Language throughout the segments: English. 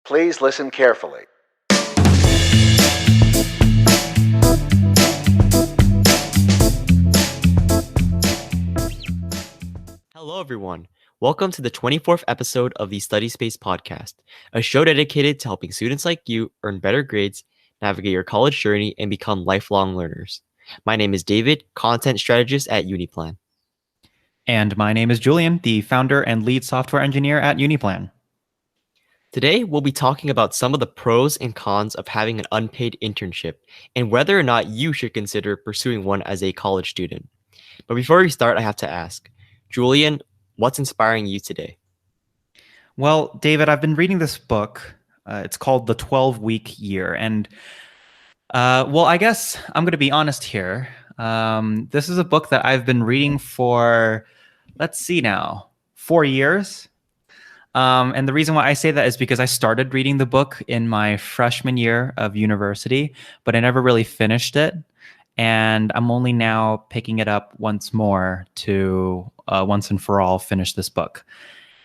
Please listen carefully. Hello, everyone. Welcome to the 24th episode of the Study Space podcast, a show dedicated to helping students like you earn better grades, navigate your college journey, and become lifelong learners. My name is David, content strategist at Uniplan. And my name is Julian, the founder and lead software engineer at Uniplan. Today, we'll be talking about some of the pros and cons of having an unpaid internship and whether or not you should consider pursuing one as a college student. But before we start, I have to ask, Julian, what's inspiring you today? Well, David, I've been reading this book. It's called The 12-Week Year. And, I guess I'm going to be honest here. This is a book that I've been reading for, 4 years. And the reason why I say that is because I started reading the book in my freshman year of university, but I never really finished it. And I'm only now picking it up once more to once and for all finish this book.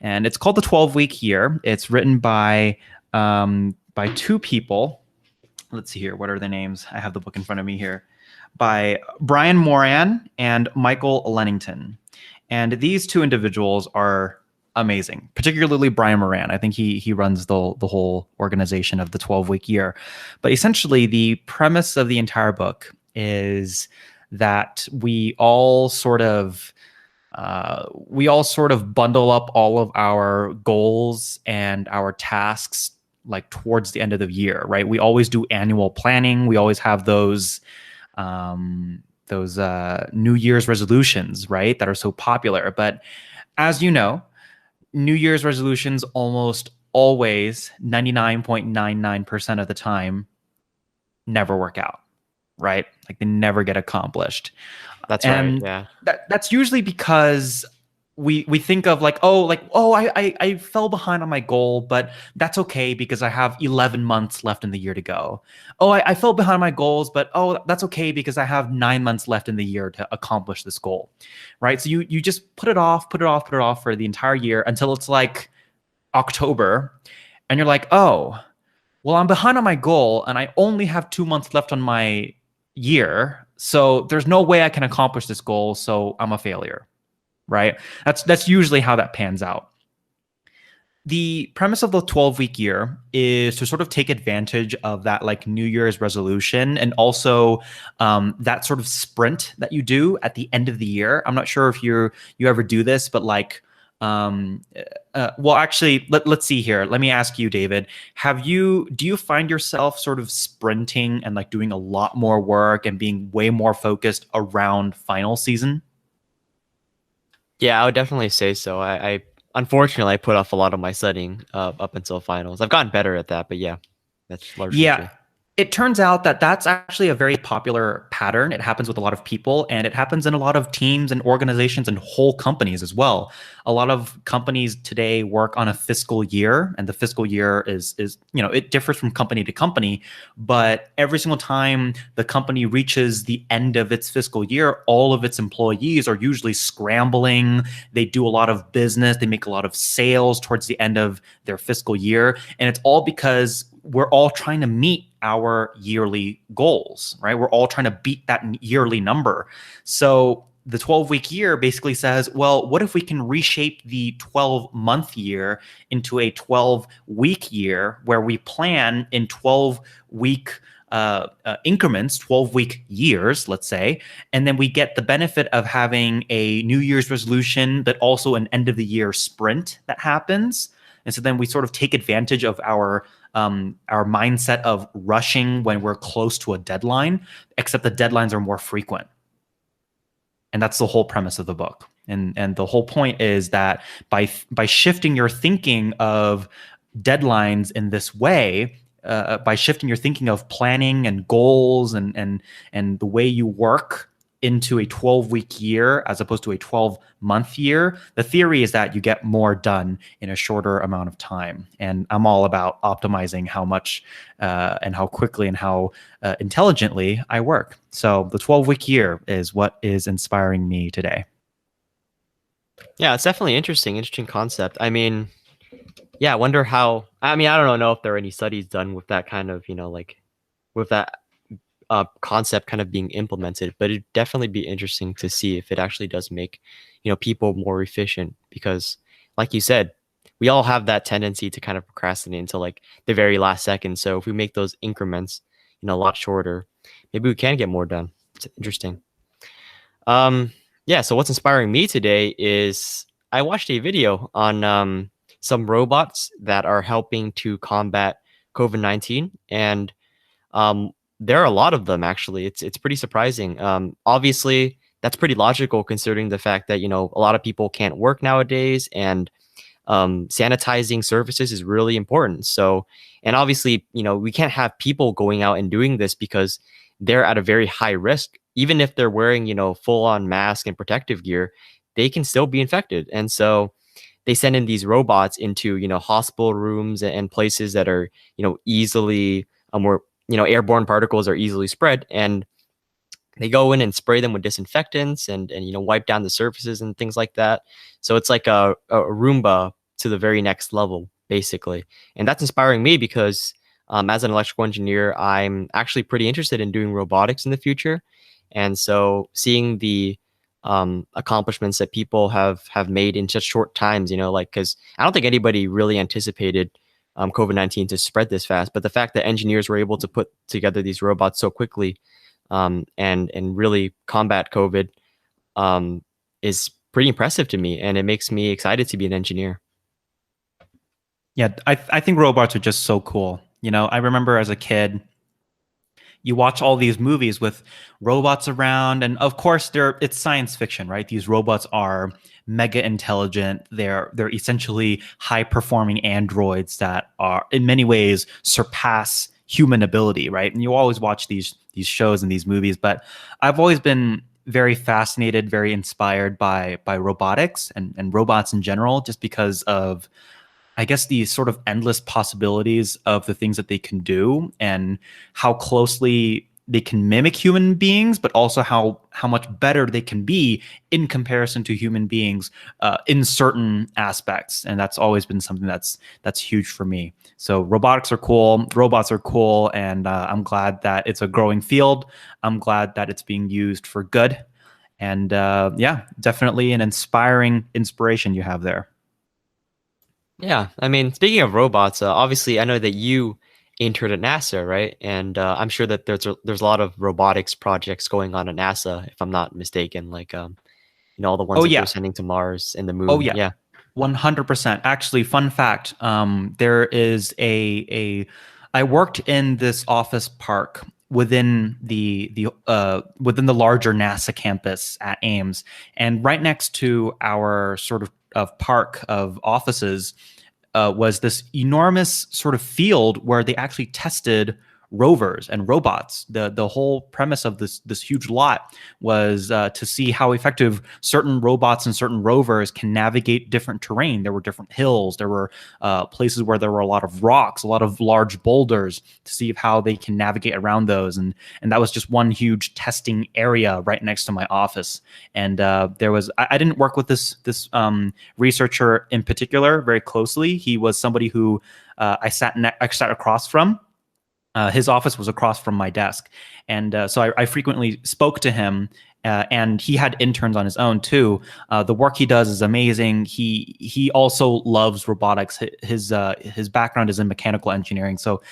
And it's called The 12-Week Year. It's written by two people. Let's see here. What are their names? I have the book in front of me here. By Brian Moran and Michael Lennington. And these two individuals are amazing, particularly Brian Moran. I think he runs the whole organization of the 12-Week Year. But essentially, the premise of the entire book is that we all sort of bundle up all of our goals and our tasks like towards the end of the year, right? We always do annual planning. We always have those New Year's resolutions, right? That are so popular. But as you know, New Year's resolutions almost always 99.99% of the time never work out, right? Like they never get accomplished. That's and right. Yeah. That's usually because we think of I fell behind on my goal, but that's okay because I have 11 months left in the year to go. I fell behind my goals, but that's okay because I have 9 months left in the year to accomplish this goal, right? So you just put it off for the entire year until it's like October, and you're like, I'm behind on my goal and I only have 2 months left on my year, so there's no way I can accomplish this goal, so I'm a failure. Right? That's usually how that pans out. The premise of the 12-week year is to sort of take advantage of that like New Year's resolution and also that sort of sprint that you do at the end of the year. I'm not sure if you ever do this, but like, let's see here. Let me ask you, David, do you find yourself sort of sprinting and like doing a lot more work and being way more focused around final season? Yeah, I would definitely say so. I unfortunately I put off a lot of my studying up until finals. I've gotten better at that, but yeah, that's largely true. It turns out that that's actually a very popular pattern. It happens with a lot of people, and it happens in a lot of teams and organizations and whole companies as well. A lot of companies today work on a fiscal year, and the fiscal year is it differs from company to company, but every single time the company reaches the end of its fiscal year, all of its employees are usually scrambling. They do a lot of business. They make a lot of sales towards the end of their fiscal year, and it's all because we're all trying to meet our yearly goals, right? We're all trying to beat that yearly number. So the 12-week year basically says, well, what if we can reshape the 12-month year into a 12-week year where we plan in 12-week increments, 12-week years, let's say, and then we get the benefit of having a New Year's resolution, but also an end of the year sprint that happens. And so then we sort of take advantage of our mindset of rushing when we're close to a deadline, except the deadlines are more frequent. And that's the whole premise of the book. And the whole point is that by shifting your thinking of deadlines in this way, by shifting your thinking of planning and goals and the way you work into a 12-week year as opposed to a 12-month year, the theory is that you get more done in a shorter amount of time. And I'm all about optimizing how much and how quickly and how intelligently I work. So the 12-week year is what is inspiring me today. Yeah, it's definitely interesting concept. I mean, Yeah, I wonder how. I mean, I don't know if there are any studies done with that kind of, like with that concept kind of being implemented, but it'd definitely be interesting to see if it actually does make, people more efficient because, like you said, we all have that tendency to kind of procrastinate until like the very last second. So if we make those increments, a lot shorter, maybe we can get more done. It's interesting. Um, yeah. So what's inspiring me today is I watched a video on some robots that are helping to combat COVID-19, and um, there are a lot of them actually. It's pretty surprising. Obviously, that's pretty logical considering the fact that a lot of people can't work nowadays, and sanitizing surfaces is really important. So, and obviously, we can't have people going out and doing this because they're at a very high risk. Even if they're wearing, full on mask and protective gear, they can still be infected. And so they send in these robots into, hospital rooms and places that are, easily, where, airborne particles are easily spread. And they go in and spray them with disinfectants and wipe down the surfaces and things like that. So it's like a Roomba to the very next level, basically. And that's inspiring me because as an electrical engineer, I'm actually pretty interested in doing robotics in the future. And so seeing the accomplishments that people have made in such short times, like because I don't think anybody really anticipated COVID-19 to spread this fast, but the fact that engineers were able to put together these robots so quickly and really combat COVID um, is pretty impressive to me, and it makes me excited to be an engineer. Yeah, I think robots are just so cool. I remember as a kid, you watch all these movies with robots around, and of course it's science fiction, right? These robots are mega intelligent. They're essentially high performing androids that are in many ways surpass human ability, right? And you always watch these shows and these movies, but I've always been very fascinated, very inspired by robotics and robots in general, just because of, I guess, the sort of endless possibilities of the things that they can do and how closely they can mimic human beings, but also how much better they can be in comparison to human beings in certain aspects. And that's always been something that's huge for me. So robotics are cool, robots are cool, and I'm glad that it's a growing field. I'm glad that it's being used for good. And yeah, definitely an inspiration you have there. Yeah, I mean, speaking of robots, obviously, I know that you interned at NASA, right? And I'm sure that there's a lot of robotics projects going on at NASA, if I'm not mistaken. Like, all the ones Oh that they're yeah. sending to Mars and the Oh Moon. yeah. Yeah. 100%. Actually, fun fact, there is a I worked in this office park within the larger NASA campus at Ames, and right next to our sort of park of offices was this enormous sort of field where they actually tested rovers and robots. The whole premise of this huge lot was to see how effective certain robots and certain rovers can navigate different terrain. There were different hills. There were places where there were a lot of rocks, a lot of large boulders, to see how they can navigate around those. And that was just one huge testing area right next to my office. And there was I didn't work with this researcher in particular very closely. He was somebody who I sat across from. His office was across from my desk, and so I frequently spoke to him. And he had interns on his own too. The work he does is amazing. He also loves robotics. His background is in mechanical engineering, so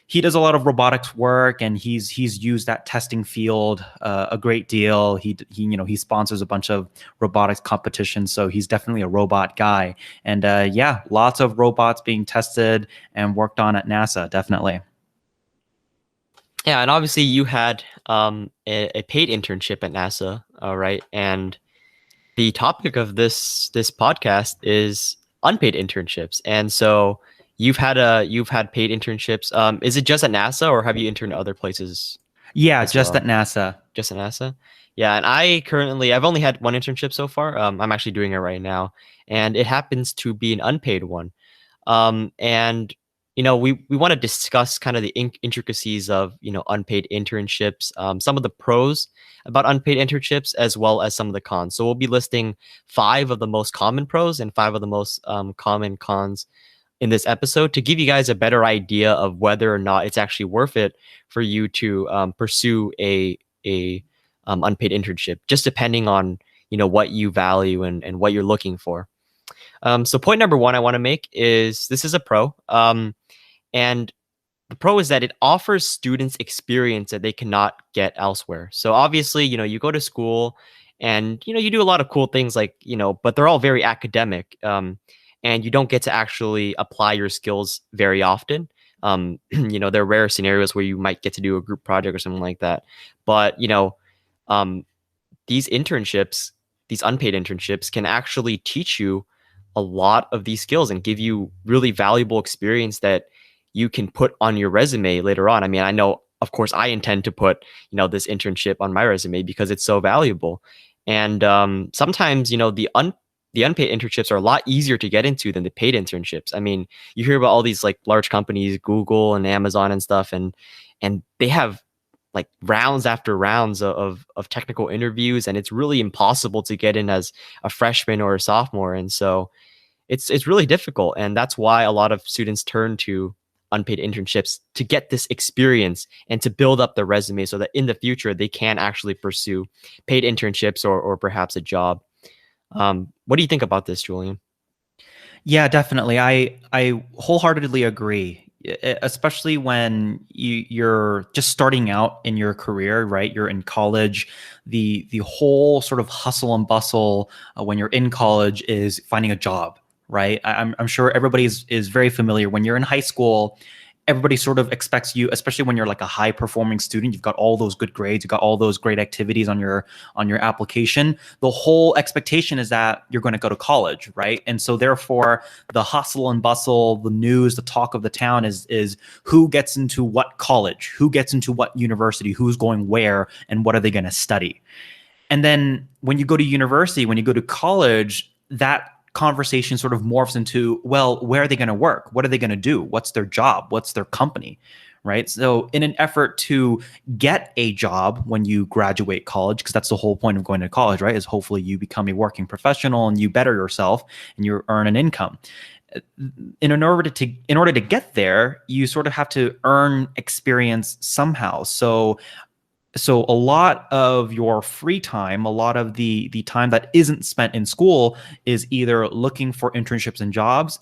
he does a lot of robotics work, and he's used that testing field a great deal. He sponsors a bunch of robotics competitions, so he's definitely a robot guy. And yeah, lots of robots being tested and worked on at NASA, definitely. Yeah, and obviously you had a paid internship at NASA, right? And the topic of this podcast is unpaid internships. And so you've had paid internships. Is it just at NASA or have you interned at other places Yeah, as just at well? NASA. Just at NASA? Yeah, and I've only had one internship so far. I'm actually doing it right now, and it happens to be an unpaid one. And we want to discuss kind of the intricacies of unpaid internships, some of the pros about unpaid internships, as well as some of the cons. So we'll be listing five of the most common pros and five of the most common cons in this episode to give you guys a better idea of whether or not it's actually worth it for you to pursue a unpaid internship, just depending on what you value and what you're looking for. So point number one I want to make is this is a pro, and the pro is that it offers students experience that they cannot get elsewhere. So obviously, you go to school and you do a lot of cool things like, but they're all very academic. And you don't get to actually apply your skills very often. There are rare scenarios where you might get to do a group project or something like that. But, um, these internships, these unpaid internships can actually teach you a lot of these skills and give you really valuable experience that you can put on your resume later on. I mean, I know, of course, I intend to put, this internship on my resume because it's so valuable. And sometimes, the unpaid internships are a lot easier to get into than the paid internships. I mean, you hear about all these like large companies, Google and Amazon and stuff, and they have like rounds after rounds of technical interviews, and it's really impossible to get in as a freshman or a sophomore. And so it's really difficult, and that's why a lot of students turn to unpaid internships to get this experience and to build up their resume so that in the future they can actually pursue paid internships or perhaps a job. What do you think about this, Julian? Yeah, definitely. I wholeheartedly agree, especially when you're just starting out in your career, right? You're in college. The whole sort of hustle and bustle when you're in college is finding a job, right? I'm sure everybody is very familiar. When you're in high school, everybody sort of expects you, especially when you're like a high performing student, you've got all those good grades, you've got all those great activities on your application. The whole expectation is that you're going to go to college, right? And so therefore the hustle and bustle, the news, the talk of the town is who gets into what college, who gets into what university, who's going where, and what are they going to study. And then when you go to university, when you go to college, that conversation sort of morphs into, well, where are they going to work? What are they going to do? What's their job? What's their company? Right. So in an effort to get a job when you graduate college, because that's the whole point of going to college, right? Is hopefully you become a working professional and you better yourself and you earn an income. In order to get there, you sort of have to earn experience somehow. So a lot of your free time, a lot of the time that isn't spent in school is either looking for internships and jobs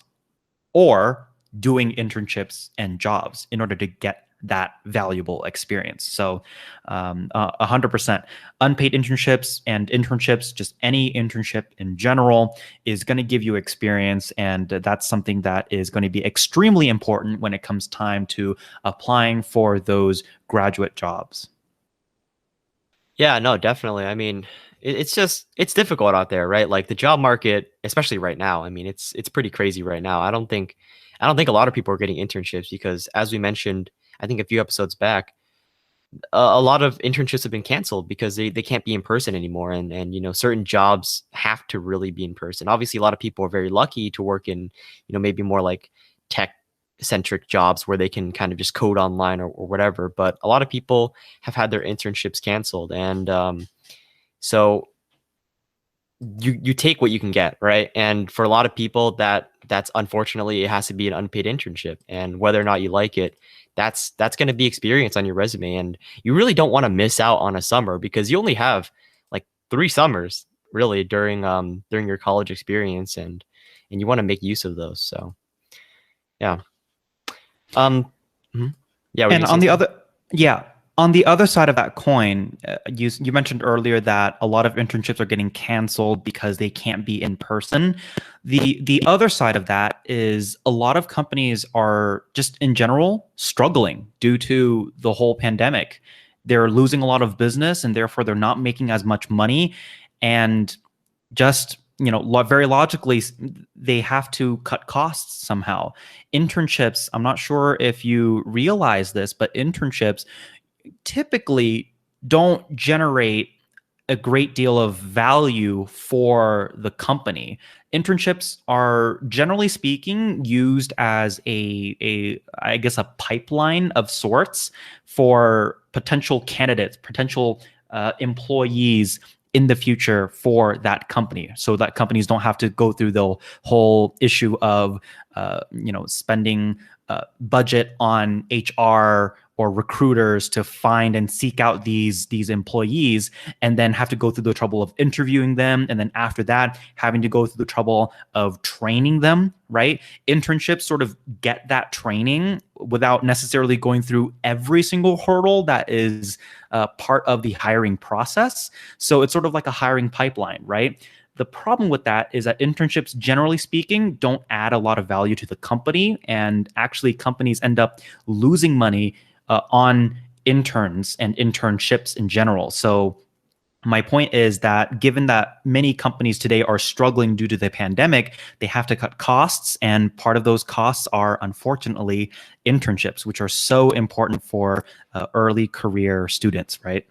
or doing internships and jobs in order to get that valuable experience. So 100% unpaid internships and internships, just any internship in general, is going to give you experience. And that's something that is going to be extremely important when it comes time to applying for those graduate jobs. Yeah, no, definitely. I mean, it's difficult out there, right? Like the job market, especially right now. I mean, it's pretty crazy right now. I don't think a lot of people are getting internships because, as we mentioned, I think a few episodes back, a lot of internships have been canceled because they can't be in person anymore, and certain jobs have to really be in person. Obviously, a lot of people are very lucky to work in maybe more like tech centric jobs where they can kind of just code online or whatever. But a lot of people have had their internships canceled, and so you take what you can get, right? And for a lot of people, that's unfortunately it has to be an unpaid internship, and whether or not you like it, that's going to be experience on your resume, and you really don't want to miss out on a summer because you only have like 3 summers really during your college experience, and you want to make use of those. So yeah. Um, mhm. Yeah, were you And gonna say on the something? other, yeah, on the other side of that coin, you mentioned earlier that a lot of internships are getting canceled because they can't be in person. The other side of that is a lot of companies are just in general struggling due to the whole pandemic. They're losing a lot of business and therefore they're not making as much money. And just very logically, they have to cut costs somehow. Internships, I'm not sure if you realize this, but internships typically don't generate a great deal of value for the company. Internships are generally speaking used as a I guess a pipeline of sorts for potential candidates, potential employees in the future for that company, so that companies don't have to go through the whole issue of spending budget on HR or recruiters to find and seek out these employees, and then have to go through the trouble of interviewing them, and then after that having to go through the trouble of training them, right? Internships sort of get that training without necessarily going through every single hurdle that is part of the hiring process. So it's sort of like a hiring pipeline, right? The problem with that is that internships, generally speaking, don't add a lot of value to the company. And actually, companies end up losing money on interns and internships in general. So my point is that given that many companies today are struggling due to the pandemic, they have to cut costs. And part of those costs are, unfortunately, internships, which are so important for early career students, right?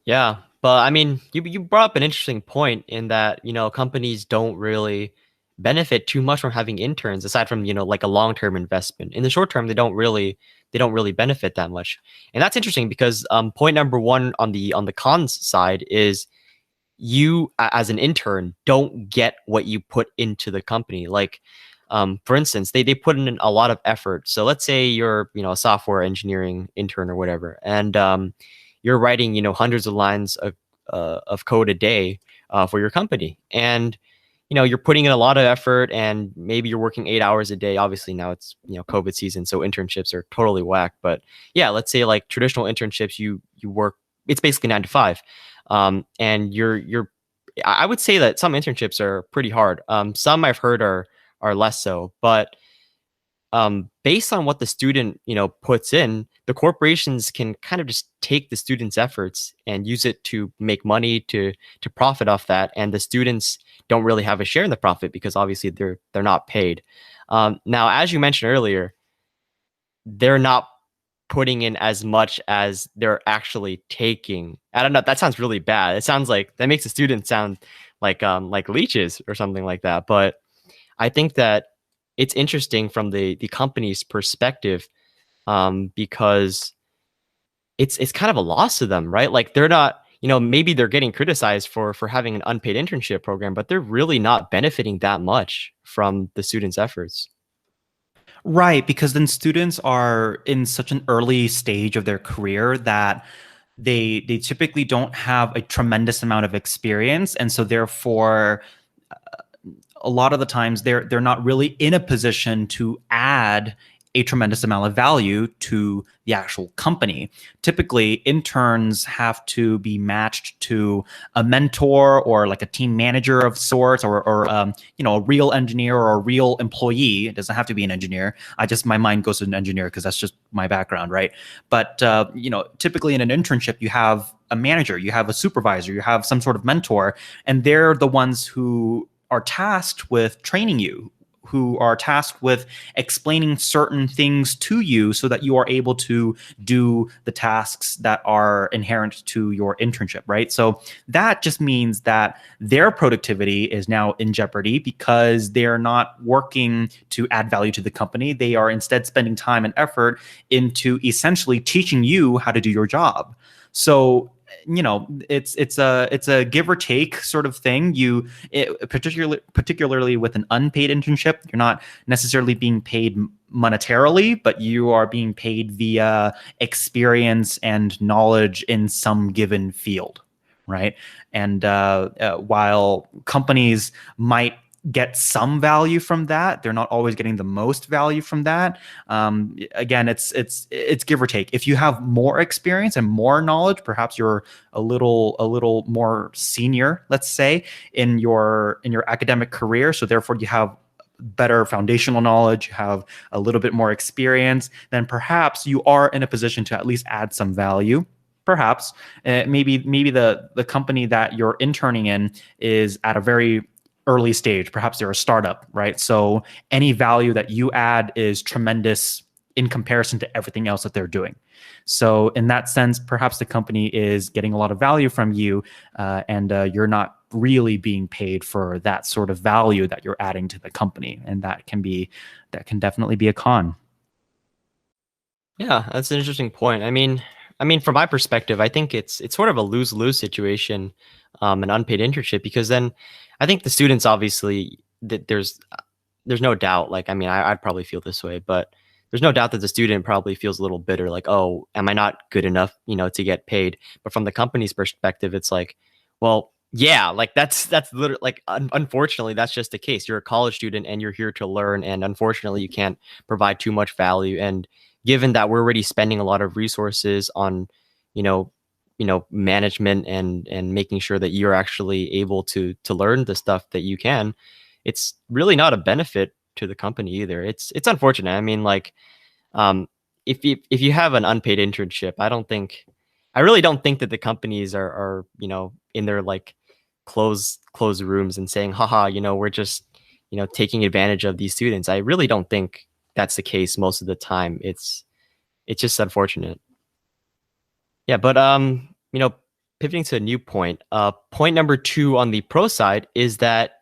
Yeah, but I mean, you brought up an interesting point in that, companies don't really benefit too much from having interns aside from, like a long-term investment. In the short term, they don't really benefit that much. And that's interesting because point number one on the cons side is you as an intern don't get what you put into the company. Like for instance, they put in a lot of effort. So let's say you're, a software engineering intern or whatever, and you're writing, hundreds of lines of code a day for your company. And you're putting in a lot of effort, and maybe you're working 8 hours a day. Obviously now it's, COVID season, so internships are totally whack. But yeah, let's say like traditional internships, you work, it's basically 9 to 5. And I would say that some internships are pretty hard. Some I've heard are less so, but based on what the student, puts in, the corporations can kind of just take the student's efforts and use it to make money, to profit off that, and the students don't really have a share in the profit because obviously they're not paid. Now, as you mentioned earlier, they're not putting in as much as they're actually taking. I don't know. That sounds really bad. It sounds like that makes the students sound like leeches or something like that. But I think that it's interesting from the company's perspective, because it's kind of a loss to them, right? Like they're not, maybe they're getting criticized for having an unpaid internship program, but they're really not benefiting that much from the students' efforts. Right, because then students are in such an early stage of their career that they typically don't have a tremendous amount of experience, and so therefore a lot of the times they're not really in a position to add a tremendous amount of value to the actual company. Typically, interns have to be matched to a mentor or like a team manager of sorts, or a real engineer or a real employee. It doesn't have to be an engineer. My mind goes to an engineer because that's just my background, right? But typically in an internship, you have a manager, you have a supervisor, you have some sort of mentor, and they're the ones who are tasked with training you, who are tasked with explaining certain things to you so that you are able to do the tasks that are inherent to your internship, right? So that just means that their productivity is now in jeopardy because they're not working to add value to the company. They are instead spending time and effort into essentially teaching you how to do your job. So it's a give or take sort of thing. Particularly with an unpaid internship, you're not necessarily being paid monetarily, but you are being paid via experience and knowledge in some given field, right? And while companies might get some value from that, they're not always getting the most value from that. Again, it's give or take. If you have more experience and more knowledge, perhaps you're a little more senior, let's say, in your academic career, so therefore you have better foundational knowledge, you have a little bit more experience, then perhaps you are in a position to at least add some value. Perhaps maybe the company that you're interning in is at a very early stage. Perhaps they're a startup, right? So any value that you add is tremendous in comparison to everything else that they're doing. So in that sense, perhaps the company is getting a lot of value from you, and you're not really being paid for that sort of value that you're adding to the company, and that can definitely be a con. Yeah, that's an interesting point. I mean, from my perspective, I think it's sort of a lose-lose situation, an unpaid internship, because then I think the students obviously that there's there's no doubt. Like, I mean, I'd probably feel this way, but there's no doubt that the student probably feels a little bitter, like, oh, am I not good enough, to get paid? But from the company's perspective, it's like, well, yeah, like that's literally like, unfortunately, that's just the case. You're a college student and you're here to learn, and unfortunately, you can't provide too much value. And given that we're already spending a lot of resources on, you know, management and making sure that you're actually able to learn the stuff that you can, it's really not a benefit to the company either. It's unfortunate. I mean, like, um, if you have an unpaid internship, I really don't think that the companies are in their like closed rooms and saying, haha, we're just taking advantage of these students. I really don't think that's the case most of the time. It's just unfortunate. Yeah, but pivoting to a new point. Point number two on the pro side is that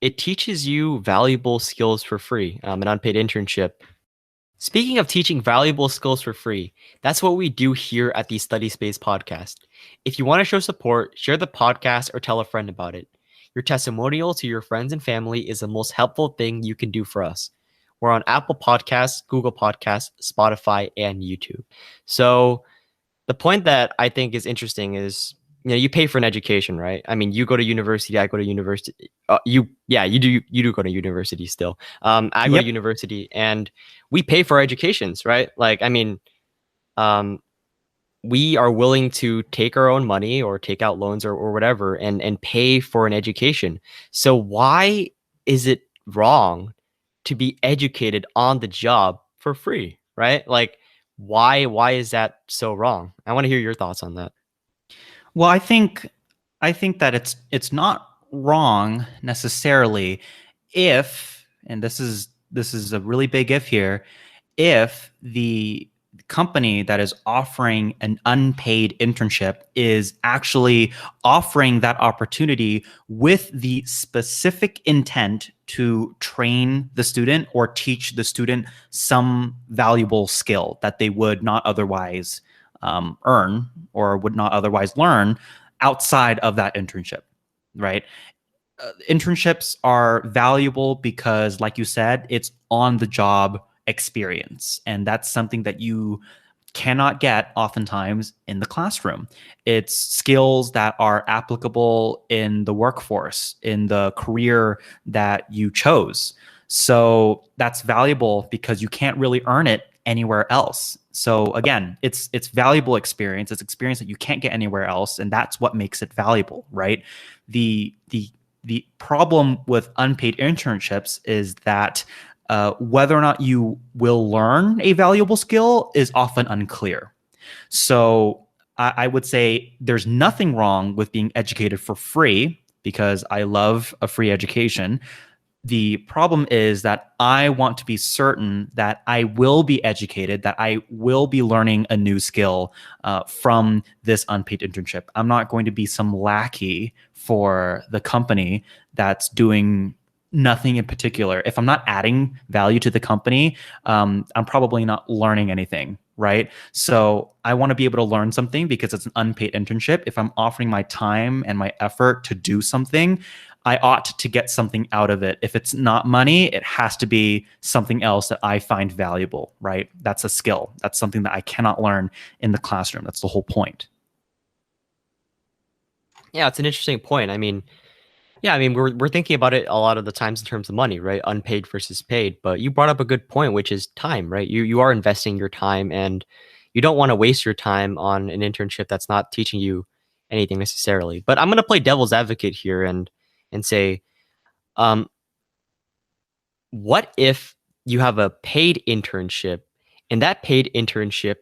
it teaches you valuable skills for free. An unpaid internship. Speaking of teaching valuable skills for free, that's what we do here at the Study Space podcast. If you want to show support, share the podcast or tell a friend about it. Your testimonial to your friends and family is the most helpful thing you can do for us. We're on Apple Podcasts, Google Podcasts, Spotify, and YouTube. So the point that I think is interesting is, you pay for an education, right? I mean, you go to university, I go to university. You do go to university still. I go to Yep. university, and we pay for our educations, right? Like, I mean, um, we are willing to take our own money or take out loans or whatever and pay for an education. So why is it wrong to be educated on the job for free, right? Like, why is that so wrong? I want to hear your thoughts on that. Well, I think that it's not wrong necessarily if, and this is a really big if here, if the company that is offering an unpaid internship is actually offering that opportunity with the specific intent to train the student or teach the student some valuable skill that they would not otherwise earn or would not otherwise learn outside of that internship, right? Internships are valuable because, like you said, it's on the job experience. And that's something that you cannot get oftentimes in the classroom. It's skills that are applicable in the workforce, in the career that you chose. So that's valuable because you can't really earn it anywhere else. So again, it's valuable experience. It's experience that you can't get anywhere else, and that's what makes it valuable, right? The problem with unpaid internships is that whether or not you will learn a valuable skill is often unclear. So I would say there's nothing wrong with being educated for free because I love a free education. The problem is that I want to be certain that I will be educated, that I will be learning a new skill from this unpaid internship. I'm not going to be some lackey for the company that's doing nothing in particular. If I'm not adding value to the company, I'm probably not learning anything, right? So I want to be able to learn something because it's an unpaid internship. If I'm offering my time and my effort to do something, I ought to get something out of it. If it's not money, it has to be something else that I find valuable, right? That's a skill. That's something that I cannot learn in the classroom. That's the whole point. Yeah, it's an interesting point. I mean, yeah, I mean, we're thinking about it a lot of the times in terms of money, right? Unpaid versus paid. But you brought up a good point, which is time, right? You are investing your time, and you don't want to waste your time on an internship that's not teaching you anything necessarily. But I'm gonna play devil's advocate here and say, um, what if you have a paid internship and that paid internship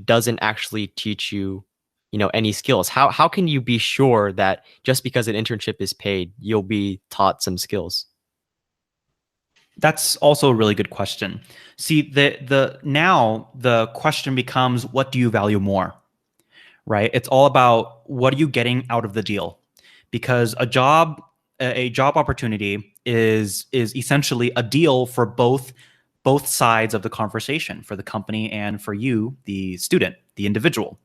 doesn't actually teach you, any skills? How can you be sure that just because an internship is paid, you'll be taught some skills? That's also a really good question. See, the now the question becomes, what do you value more? Right? It's all about what are you getting out of the deal? Because a job opportunity is essentially a deal for both sides of the conversation, for the company and for you, the student, the individual.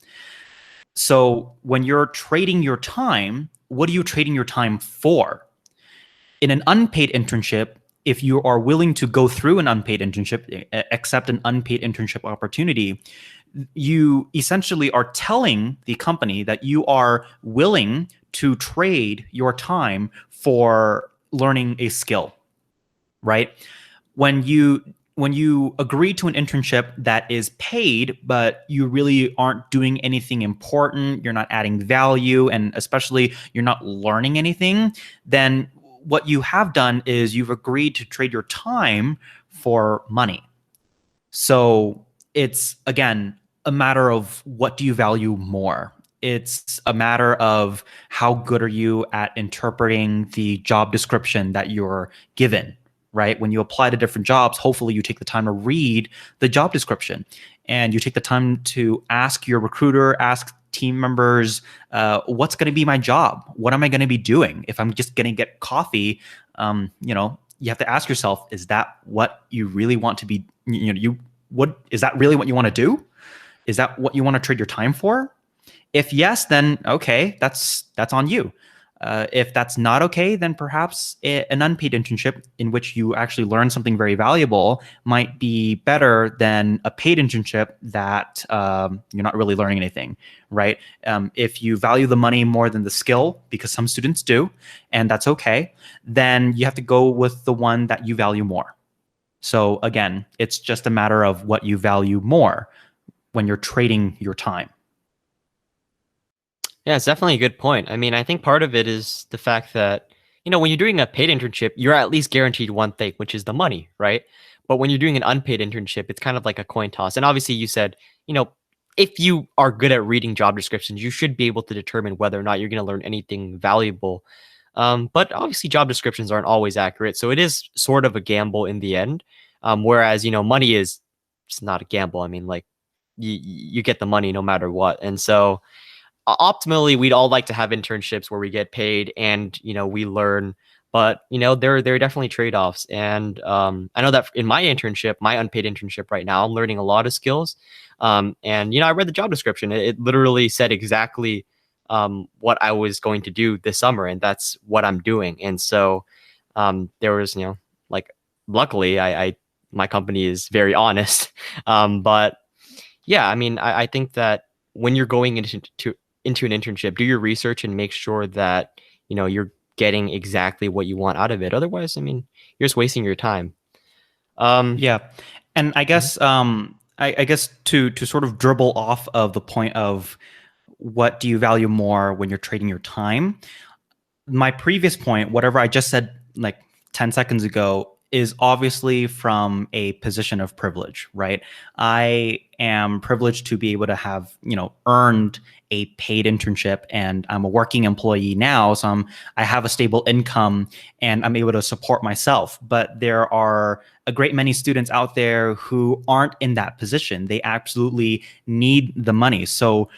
So when you're trading your time, what are you trading your time for? In an unpaid internship, if you are willing to go through an unpaid internship, accept an unpaid internship opportunity, you essentially are telling the company that you are willing to trade your time for learning a skill, right? When you agree to an internship that is paid, but you really aren't doing anything important, you're not adding value, and especially you're not learning anything, then what you have done is you've agreed to trade your time for money. So it's, again, a matter of what do you value more. It's a matter of how good are you at interpreting the job description that you're given, right? When you apply to different jobs, hopefully you take the time to read the job description and you take the time to ask your recruiter, ask team members, what's going to be my job? What am I going to be doing? If I'm just going to get coffee, you have to ask yourself, is that what you really want to be, is that really what you want to do? Is that what you want to trade your time for? If yes, then okay, that's on you. If that's not okay, then perhaps an unpaid internship in which you actually learn something very valuable might be better than a paid internship that you're not really learning anything, right? If you value the money more than the skill, because some students do, and that's okay, then you have to go with the one that you value more. So again, it's just a matter of what you value more when you're trading your time. Yeah, it's definitely a good point. I mean, I think part of it is the fact that, when you're doing a paid internship, you're at least guaranteed one thing, which is the money, right? But when you're doing an unpaid internship, it's kind of like a coin toss. And obviously, you said, if you are good at reading job descriptions, you should be able to determine whether or not you're going to learn anything valuable. But obviously, job descriptions aren't always accurate. So it is sort of a gamble in the end. Whereas, money is just not a gamble. I mean, like, you get the money no matter what. And so, optimally, we'd all like to have internships where we get paid and we learn, but there are definitely trade-offs. And I know that in my internship, my unpaid internship right now, I'm learning a lot of skills. And I read the job description. It literally said exactly what I was going to do this summer, and that's what I'm doing. And so there was like, luckily I my company is very honest. But yeah, I mean, I think that when you're going into an internship, do your research and make sure that you're getting exactly what you want out of it. Otherwise, I mean, you're just wasting your time. Yeah, and I guess I guess to sort of dribble off of the point of what do you value more when you're trading your time, my previous point, whatever I just said like 10 seconds ago, is obviously from a position of privilege, right? I am privileged to be able to have, earned a paid internship, and I'm a working employee now. So I have a stable income and I'm able to support myself. But there are a great many students out there who aren't in that position. They absolutely need the money. So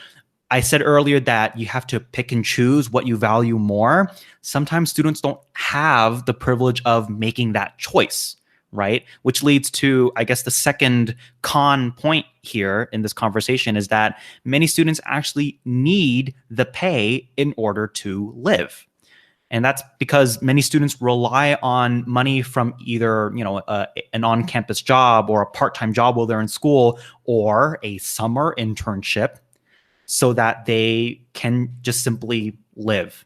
I said earlier that you have to pick and choose what you value more. Sometimes students don't have the privilege of making that choice, right? Which leads to, I guess, the second con point here in this conversation is that many students actually need the pay in order to live. And that's because many students rely on money from either, an on-campus job or a part-time job while they're in school or a summer internship, so that they can just simply live.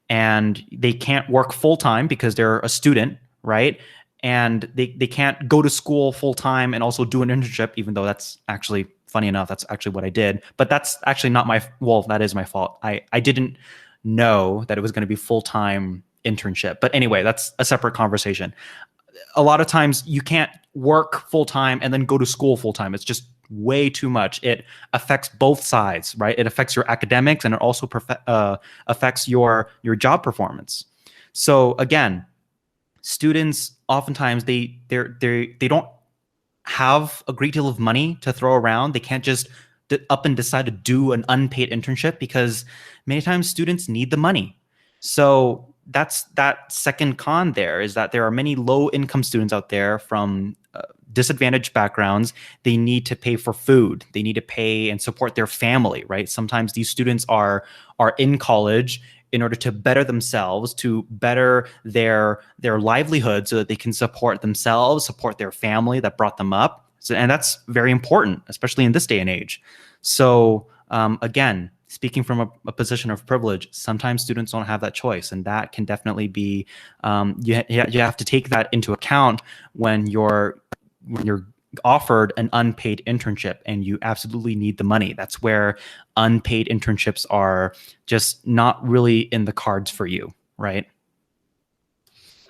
And they can't work full-time because they're a student, right? And they can't go to school full-time and also do an internship, even though that's actually, funny enough, that's actually what I did. But that's actually not that is my fault. I didn't know that it was going to be full-time internship. But anyway, that's a separate conversation. A lot of times you can't work full-time and then go to school full-time. It's just way too much. It affects both sides, right? It affects your academics and it also affects your job performance. So again, students oftentimes they don't have a great deal of money to throw around. They can't just up and decide to do an unpaid internship because many times students need the money. So that's that second con there, is that there are many low income students out there from disadvantaged backgrounds. They need to pay for food. They need to pay and support their family, right? Sometimes these students are in college in order to better themselves, to better their livelihood so that they can support themselves, support their family that brought them up. So, and that's very important, especially in this day and age. So again, speaking from a position of privilege, sometimes students don't have that choice, and that can definitely be you have to take that into account when you're offered an unpaid internship and you absolutely need the money. That's where unpaid internships are just not really in the cards for you, right?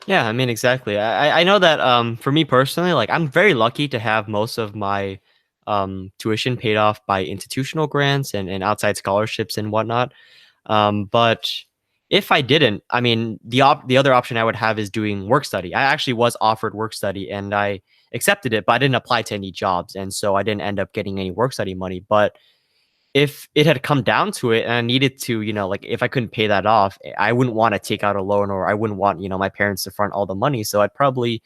Yeah, I mean, exactly. I know that for me personally, like I'm very lucky to have most of my tuition paid off by institutional grants and outside scholarships and whatnot. But if I didn't, I mean, the other option I would have is doing work study. I actually was offered work study and I accepted it, but I didn't apply to any jobs, and so I didn't end up getting any work study money. But if it had come down to it and I needed to, like if I couldn't pay that off, I wouldn't want to take out a loan, or I wouldn't want, my parents to front all the money. So I'd probably,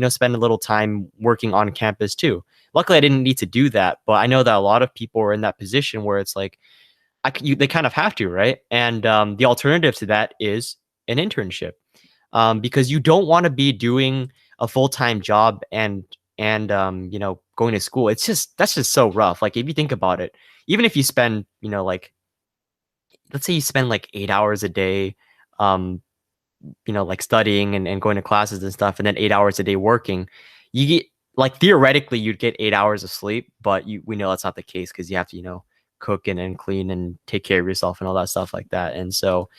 spend a little time working on campus too. Luckily, I didn't need to do that, but I know that a lot of people are in that position where it's like, they kind of have to, right? And the alternative to that is an internship, because you don't want to be doing a full-time job and going to school. That's just so rough. Like if you think about it, even if you spend, like let's say you spend like 8 hours a day, um, like studying and going to classes and stuff, and then 8 hours a day working, you get, like, theoretically you'd get 8 hours of sleep, but we know that's not the case because you have to, cook and clean and take care of yourself and all that stuff like that. And so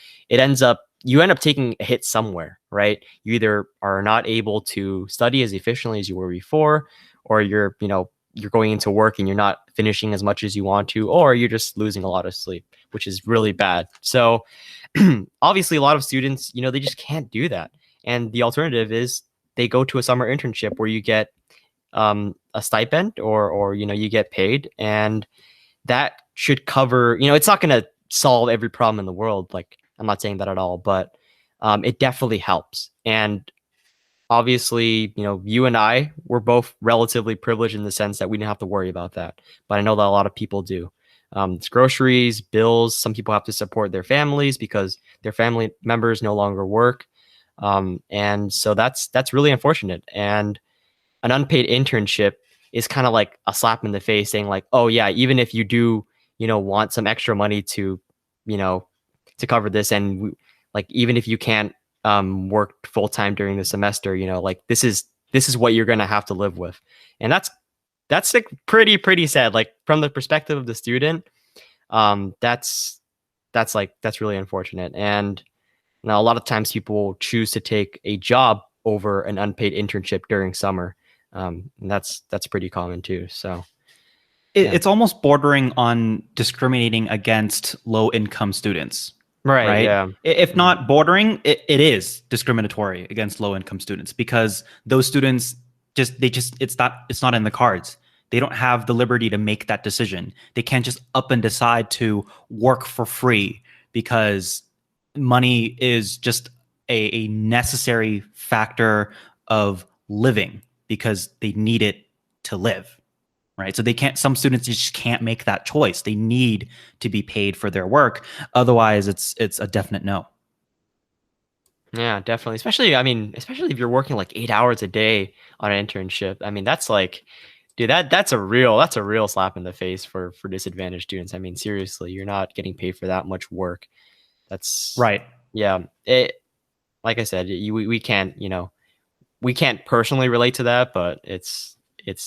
you end up taking a hit somewhere, right? You either are not able to study as efficiently as you were before, or you're going into work and you're not finishing as much as you want to, or you're just losing a lot of sleep, which is really bad. So obviously a lot of students, they just can't do that. And the alternative is they go to a summer internship where you get a stipend, or you get paid, and that should cover, it's not going to solve every problem in the world. Like, I'm not saying that at all, but it definitely helps. And obviously, you and I were both relatively privileged in the sense that we didn't have to worry about that. But I know that a lot of people do. It's groceries, bills. Some people have to support their families because their family members no longer work. And so that's really unfortunate. And an unpaid internship is kind of like a slap in the face, saying like, oh yeah, even if you do, want some extra money to, you know, to cover this, and like even if you can't work full time during the semester, like this is what you're gonna have to live with, and that's like pretty sad. Like from the perspective of the student, that's really unfortunate. And now a lot of times people choose to take a job over an unpaid internship during summer. And that's pretty common too. So yeah. It's almost bordering on discriminating against low income students, Right. right? Yeah. If not bordering, it is discriminatory against low income students, because those students it's not in the cards. They don't have the liberty to make that decision. They can't just up and decide to work for free because money is just a necessary factor of living, because they need it to live, right? So some students just can't make that choice. They need to be paid for their work. Otherwise, it's a definite no. Yeah, definitely. Especially if you're working like 8 hours a day on an internship. I mean, that's like, dude, that's a real slap in the face for disadvantaged students. I mean, seriously, you're not getting paid for that much work. That's Right. Yeah. Like I said, we can't personally relate to that, but it's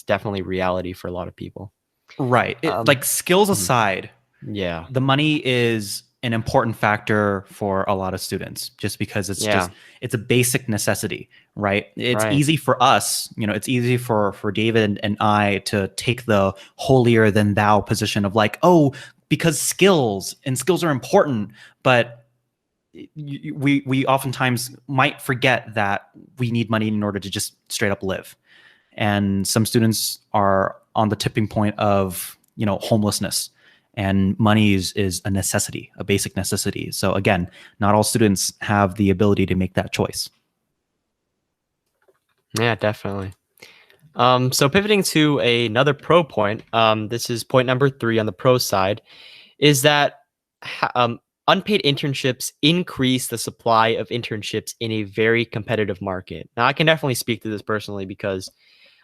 definitely reality for a lot of people. Right. Um, Like, skills mhm. aside, Yeah. the money is an important factor for a lot of students, just because Yeah. it's a basic necessity, right? It's Right. easy for us, it's easy for David and I to take the holier than thou position of like, oh, because skills are important, but we oftentimes might forget that we need money in order to just straight up live. And some students are on the tipping point of homelessness, and money is a necessity, a basic necessity. So again, not all students have the ability to make that choice. Yeah, definitely. So pivoting to another pro point, this is point number 3 on the pro side, is that unpaid internships increase the supply of internships in a very competitive market. Now, I can definitely speak to this personally because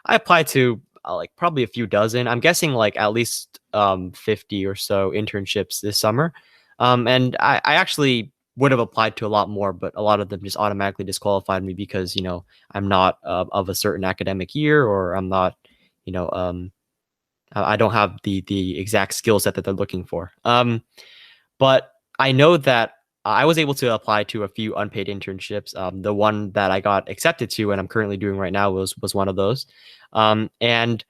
I applied to like probably a few dozen. I'm guessing like at least 50 or so internships this summer. And I actually would have applied to a lot more, but a lot of them just automatically disqualified me because, I'm not of a certain academic year, or I'm not, you know, I don't have the exact skill set that they're looking for. But I know that I was able to apply to a few unpaid internships. The one that I got accepted to and I'm currently doing right now was one of those. And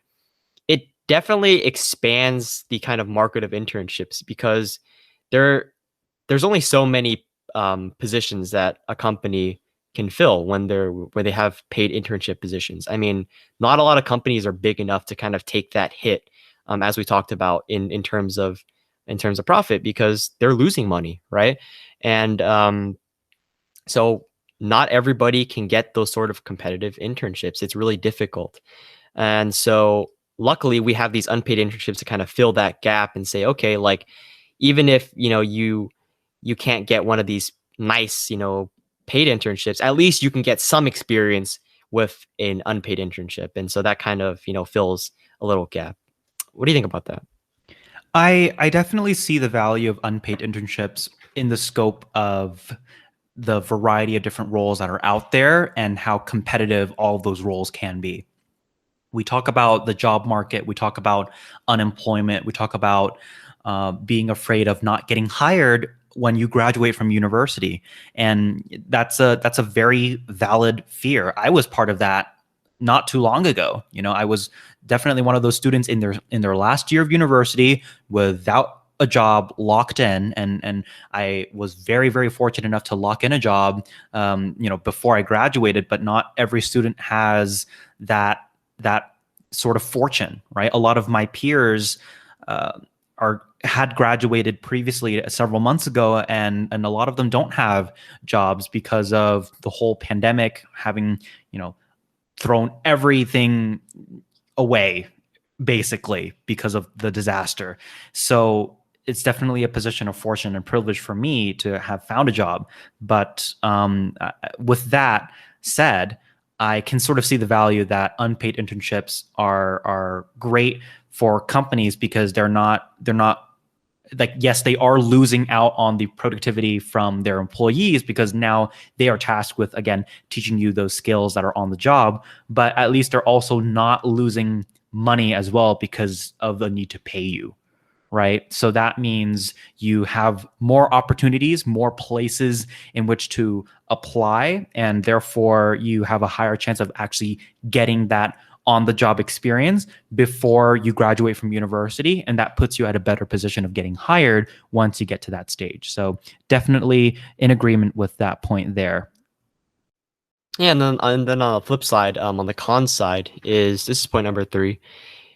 it definitely expands the kind of market of internships because there there's only so many positions that a company can fill where they have paid internship positions. I mean, not a lot of companies are big enough to kind of take that hit, as we talked about in terms of profit, because they're losing money, right? And so not everybody can get those sort of competitive internships. It's really difficult. And so luckily we have these unpaid internships to kind of fill that gap and say, okay, like even if, you can't get one of these nice, paid internships, at least you can get some experience with an unpaid internship. And so that kind of, fills a little gap. What do you think about that? I definitely see the value of unpaid internships in the scope of the variety of different roles that are out there and how competitive all of those roles can be. We talk about the job market, we talk about unemployment, we talk about being afraid of not getting hired when you graduate from university, and that's a very valid fear. I was part of that not too long ago. I was definitely one of those students in their last year of university without a job, locked in, and I was very, very fortunate enough to lock in a job before I graduated. But not every student has that sort of fortune, right? A lot of my peers had graduated previously several months ago, and a lot of them don't have jobs because of the whole pandemic having thrown everything away, basically, because of the disaster. So it's definitely a position of fortune and privilege for me to have found a job. But with that said, I can sort of see the value that unpaid internships are great for companies because they're not like, yes, they are losing out on the productivity from their employees because now they are tasked with, again, teaching you those skills that are on the job, but at least they're also not losing money as well because of the need to pay you, right? So that means you have more opportunities, more places in which to apply, and therefore you have a higher chance of actually getting that on the job experience before you graduate from university. And that puts you at a better position of getting hired once you get to that stage. So definitely in agreement with that point there. Yeah, and then on the flip side, on the con side, is this is point number three,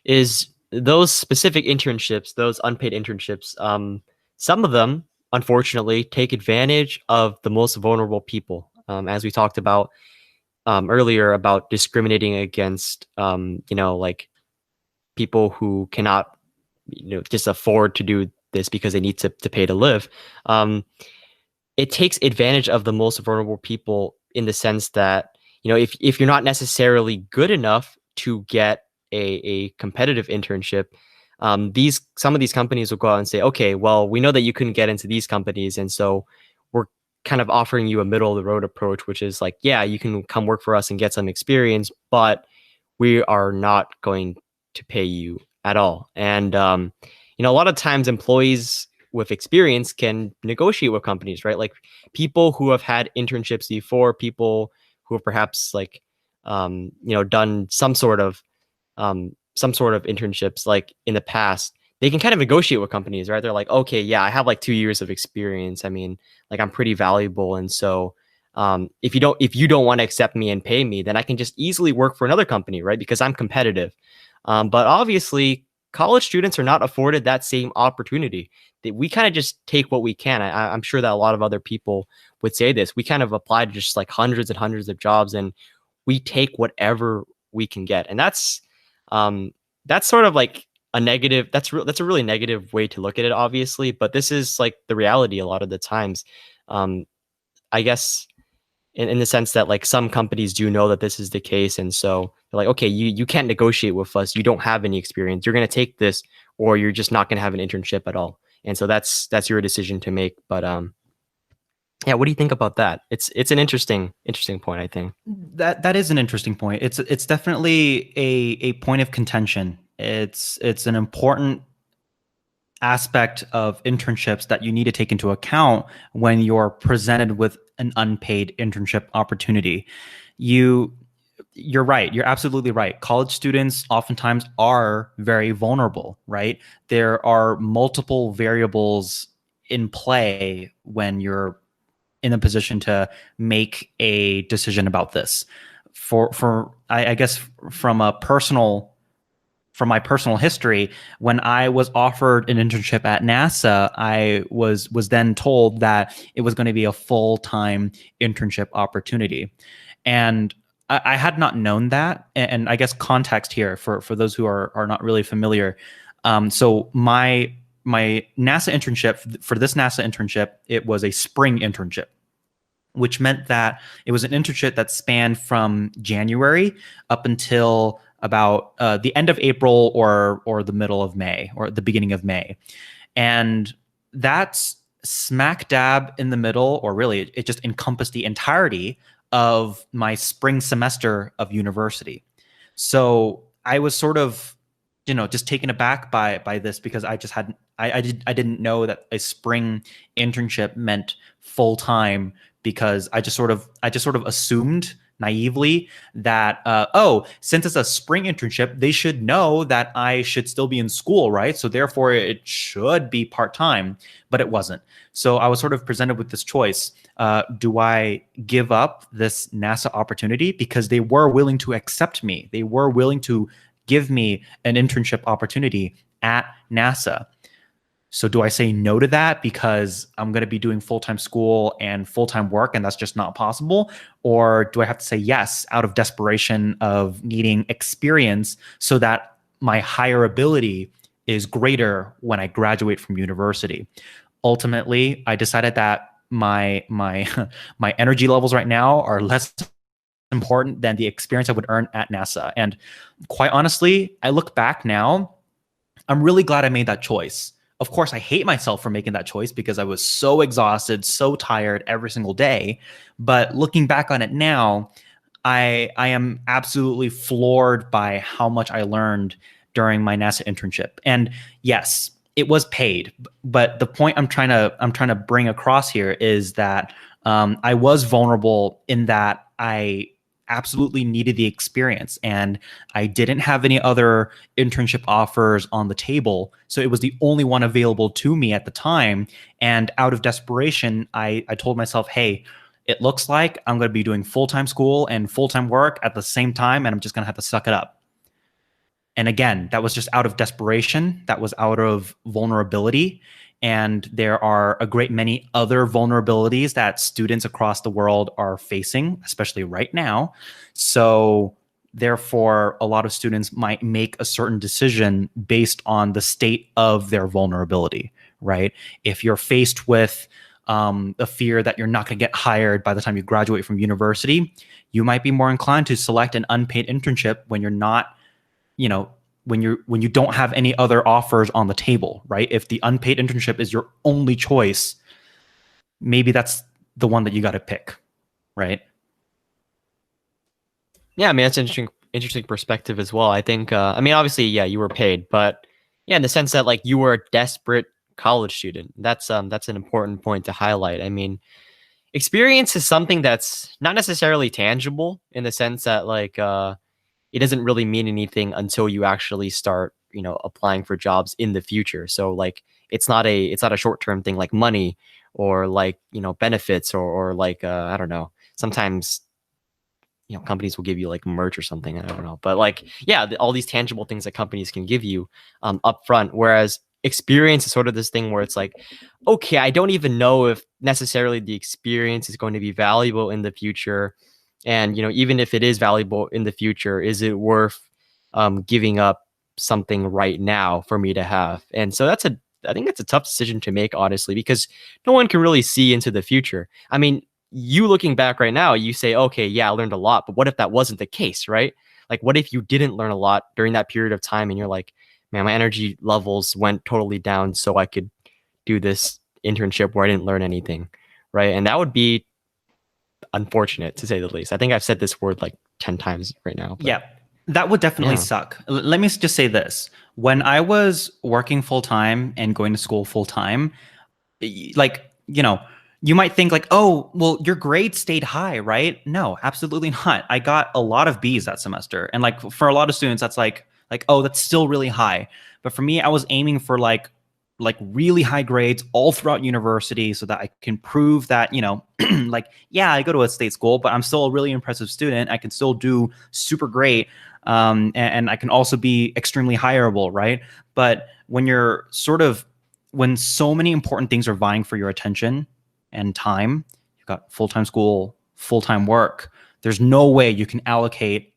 is those specific internships, those unpaid internships. Some of them, unfortunately, take advantage of the most vulnerable people, as we talked about earlier about discriminating against, like people who cannot, just afford to do this because they need to pay to live. Um, it takes advantage of the most vulnerable people in the sense that, if you're not necessarily good enough to get a competitive internship, some of these companies will go out and say, okay, well, we know that you couldn't get into these companies, and so we're kind of offering you a middle of the road approach, which is like, yeah, you can come work for us and get some experience, but we are not going to pay you at all. And a lot of times employees with experience can negotiate with companies, right? Like people who have had internships before, people who have perhaps like done some sort of internships like in the past, they can kind of negotiate with companies, right? They're like, okay, yeah, I have like 2 years of experience. I mean, like I'm pretty valuable, and so if you don't want to accept me and pay me, then I can just easily work for another company, right? Because I'm competitive. But obviously, college students are not afforded that same opportunity. That we kind of just take what we can. I'm sure that a lot of other people would say this. We kind of apply to just like hundreds and hundreds of jobs, and we take whatever we can get, and that's sort of like a negative. That's a really negative way to look at it, obviously. But this is like the reality a lot of the times. Um, I guess in the sense that like some companies do know that this is the case, and so they're like, okay, you can't negotiate with us. You don't have any experience. You're gonna take this, or you're just not gonna have an internship at all. And so that's your decision to make. But yeah, what do you think about that? It's an interesting point, I think. That is an interesting point. It's definitely a point of contention. It's an important aspect of internships that you need to take into account when you're presented with an unpaid internship opportunity. You're right. You're absolutely right. College students oftentimes are very vulnerable, right? There are multiple variables in play when you're in a position to make a decision about this. I guess from my personal history, when I was offered an internship at NASA, I was then told that it was going to be a full-time internship opportunity. And I had not known that. And I guess context here for those who are not really familiar. So my NASA internship, for this NASA internship, it was a spring internship, which meant that it was an internship that spanned from January up until about the end of April or the middle of May or the beginning of May. And that's smack dab in the middle, or really it just encompassed the entirety of my spring semester of university. So I was sort of, just taken aback by this, because I just hadn't I didn't know that a spring internship meant full time, because I just sort of assumed naively that since it's a spring internship, they should know that I should still be in school, right? So therefore it should be part-time, but it wasn't. So I was sort of presented with this choice. Do I give up this NASA opportunity, because they were willing to accept me? They were willing to give me an internship opportunity at NASA. So do I say no to that because I'm going to be doing full-time school and full-time work, and that's just not possible? Or do I have to say yes out of desperation of needing experience so that my higher ability is greater when I graduate from university? Ultimately, I decided that my my energy levels right now are less important than the experience I would earn at NASA. And quite honestly, I look back now, I'm really glad I made that choice. Of course, I hate myself for making that choice because I was so exhausted, so tired every single day. But looking back on it now, I am absolutely floored by how much I learned during my NASA internship. And yes, it was paid, but the point I'm trying to bring across here is that I was vulnerable in that I absolutely needed the experience, and I didn't have any other internship offers on the table, so it was the only one available to me at the time. And out of desperation, I told myself, hey, it looks like I'm going to be doing full-time school and full-time work at the same time, and I'm just going to have to suck it up. And again, that was just out of desperation. That was out of vulnerability. And there are a great many other vulnerabilities that students across the world are facing, especially right now. So therefore, a lot of students might make a certain decision based on the state of their vulnerability, right? If you're faced with the fear that you're not going to get hired by the time you graduate from university, you might be more inclined to select an unpaid internship when you're not, when you don't have any other offers on the table, right? If the unpaid internship is your only choice, maybe that's the one that you got to pick, right? Yeah, I mean that's an interesting perspective as well. I think I mean obviously yeah, you were paid, but yeah, in the sense that like you were a desperate college student. That's an important point to highlight. I mean, experience is something that's not necessarily tangible in the sense that like it doesn't really mean anything until you actually start, applying for jobs in the future. So like it's not a short-term thing like money or like, benefits or like I don't know. Sometimes companies will give you like merch or something. I don't know, but like, yeah, all these tangible things that companies can give you up front. Whereas experience is sort of this thing where it's like, okay, I don't even know if necessarily the experience is going to be valuable in the future. And, even if it is valuable in the future, is it worth giving up, something right now for me to have. And so I think that's a tough decision to make, honestly, because no one can really see into the future. I mean, you looking back right now, you say, okay, yeah, I learned a lot, but what if that wasn't the case, right? Like, what if you didn't learn a lot during that period of time and you're like, man, my energy levels went totally down so I could do this internship where I didn't learn anything, right? And that would be unfortunate to say the least. I think I've said this word like 10 times right now, but Yeah, that would definitely yeah. suck. Let me just say this. When I was working full time and going to school full time, like, you might think like, oh, well, your grades stayed high, right? No, absolutely not. I got a lot of B's that semester. And like for a lot of students, that's like, oh, that's still really high. But for me, I was aiming for like really high grades all throughout university so that I can prove that, like, yeah, I go to a state school, but I'm still a really impressive student. I can still do super great. And I can also be extremely hireable, right? But when so many important things are vying for your attention and time, you've got full-time school, full-time work, there's no way you can allocate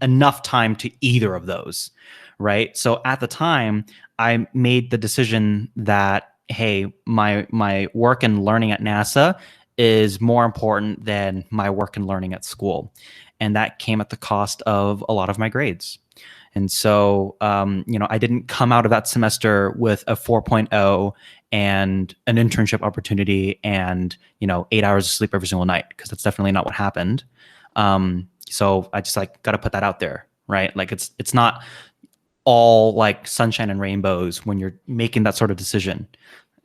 enough time to either of those, right? So at the time, I made the decision that, hey, my work and learning at NASA is more important than my work and learning at school, and that came at the cost of a lot of my grades. And so, I didn't come out of that semester with a 4.0 and an internship opportunity and 8 hours of sleep every single night, because that's definitely not what happened. So I just like got to put that out there, right? Like it's not all like sunshine and rainbows when you're making that sort of decision.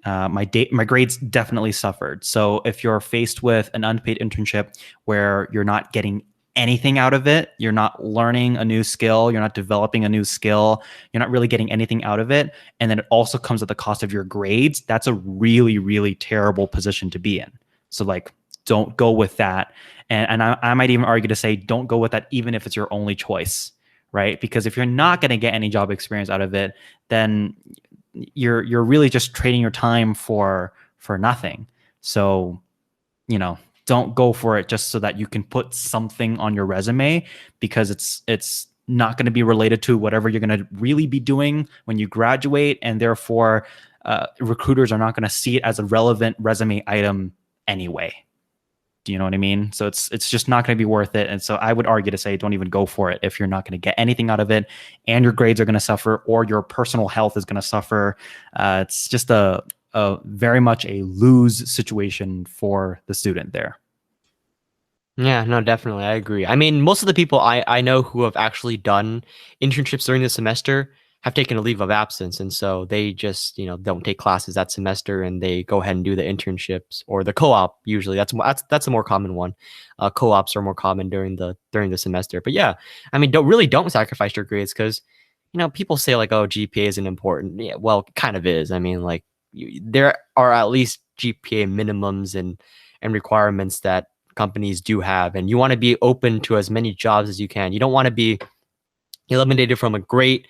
My grades definitely suffered. So if you're faced with an unpaid internship where you're not getting anything out of it, you're not learning a new skill, you're not developing a new skill, you're not really getting anything out of it, and then it also comes at the cost of your grades, that's a really, really terrible position to be in. So like, don't go with that. And I might even argue to say, don't go with that even if it's your only choice, right? Because if you're not going to get any job experience out of it, then you're really just trading your time for nothing. So, don't go for it just so that you can put something on your resume, because it's not going to be related to whatever you're going to really be doing when you graduate, and therefore recruiters are not going to see it as a relevant resume item anyway. Do you know what I mean? So it's just not going to be worth it. And so I would argue to say, don't even go for it if you're not going to get anything out of it, and your grades are going to suffer, or your personal health is going to suffer. It's just a very much a lose situation for the student there. Yeah, no, definitely. I agree. I mean, most of the people I know who have actually done internships during the semester have taken a leave of absence. And so they just, don't take classes that semester and they go ahead and do the internships or the co-op. Usually that's a more common one. Co-ops are more common during the semester. But yeah, I mean, don't sacrifice your grades because, people say like, oh, GPA isn't important. Yeah, well, it kind of is. I mean, like there are at least GPA minimums and requirements that companies do have, and you want to be open to as many jobs as you can. You don't want to be eliminated from a great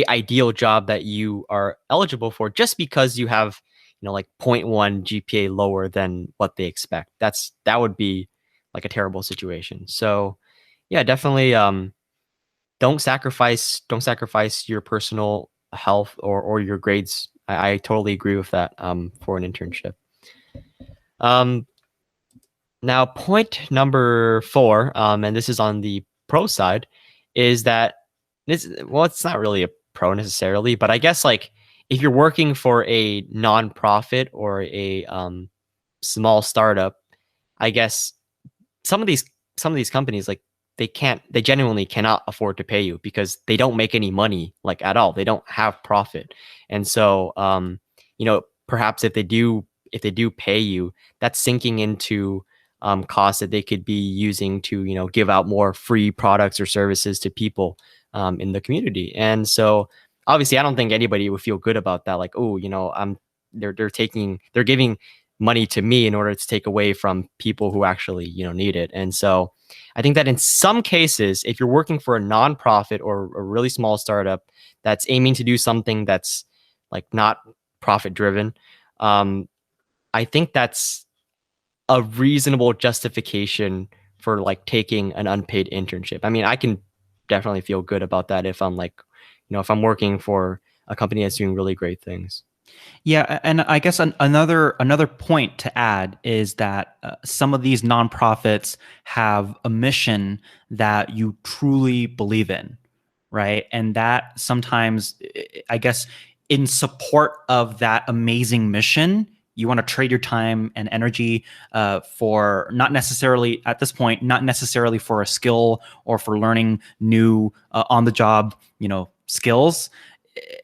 ideal job that you are eligible for just because you have like zero point 0.1 GPA lower than what they expect. That would be like a terrible situation. So yeah, definitely don't sacrifice your personal health or your grades. I totally agree with that for an internship. um Now, point number 4, and this is on the pro side, is that it's not really a pro necessarily, but I guess like if you're working for a nonprofit or a small startup, I guess some of these some of these companies like they genuinely cannot afford to pay you because they don't make any money like at all. They don't have profit, and so perhaps if they do pay you, that's sinking into costs that they could be using to give out more free products or services to people in the community. And so obviously I don't think anybody would feel good about that, like, oh, they're giving money to me in order to take away from people who actually need it. And so I think that in some cases, if you're working for a nonprofit or a really small startup that's aiming to do something that's like not profit driven, I think that's a reasonable justification for like taking an unpaid internship. I mean, I can definitely feel good about that if I'm like, if I'm working for a company that's doing really great things. Yeah, and I guess another point to add is that some of these nonprofits have a mission that you truly believe in, right? And that sometimes, I guess, in support of that amazing mission, you want to trade your time and energy for not necessarily at this point, not necessarily for a skill or for learning new on the job, skills.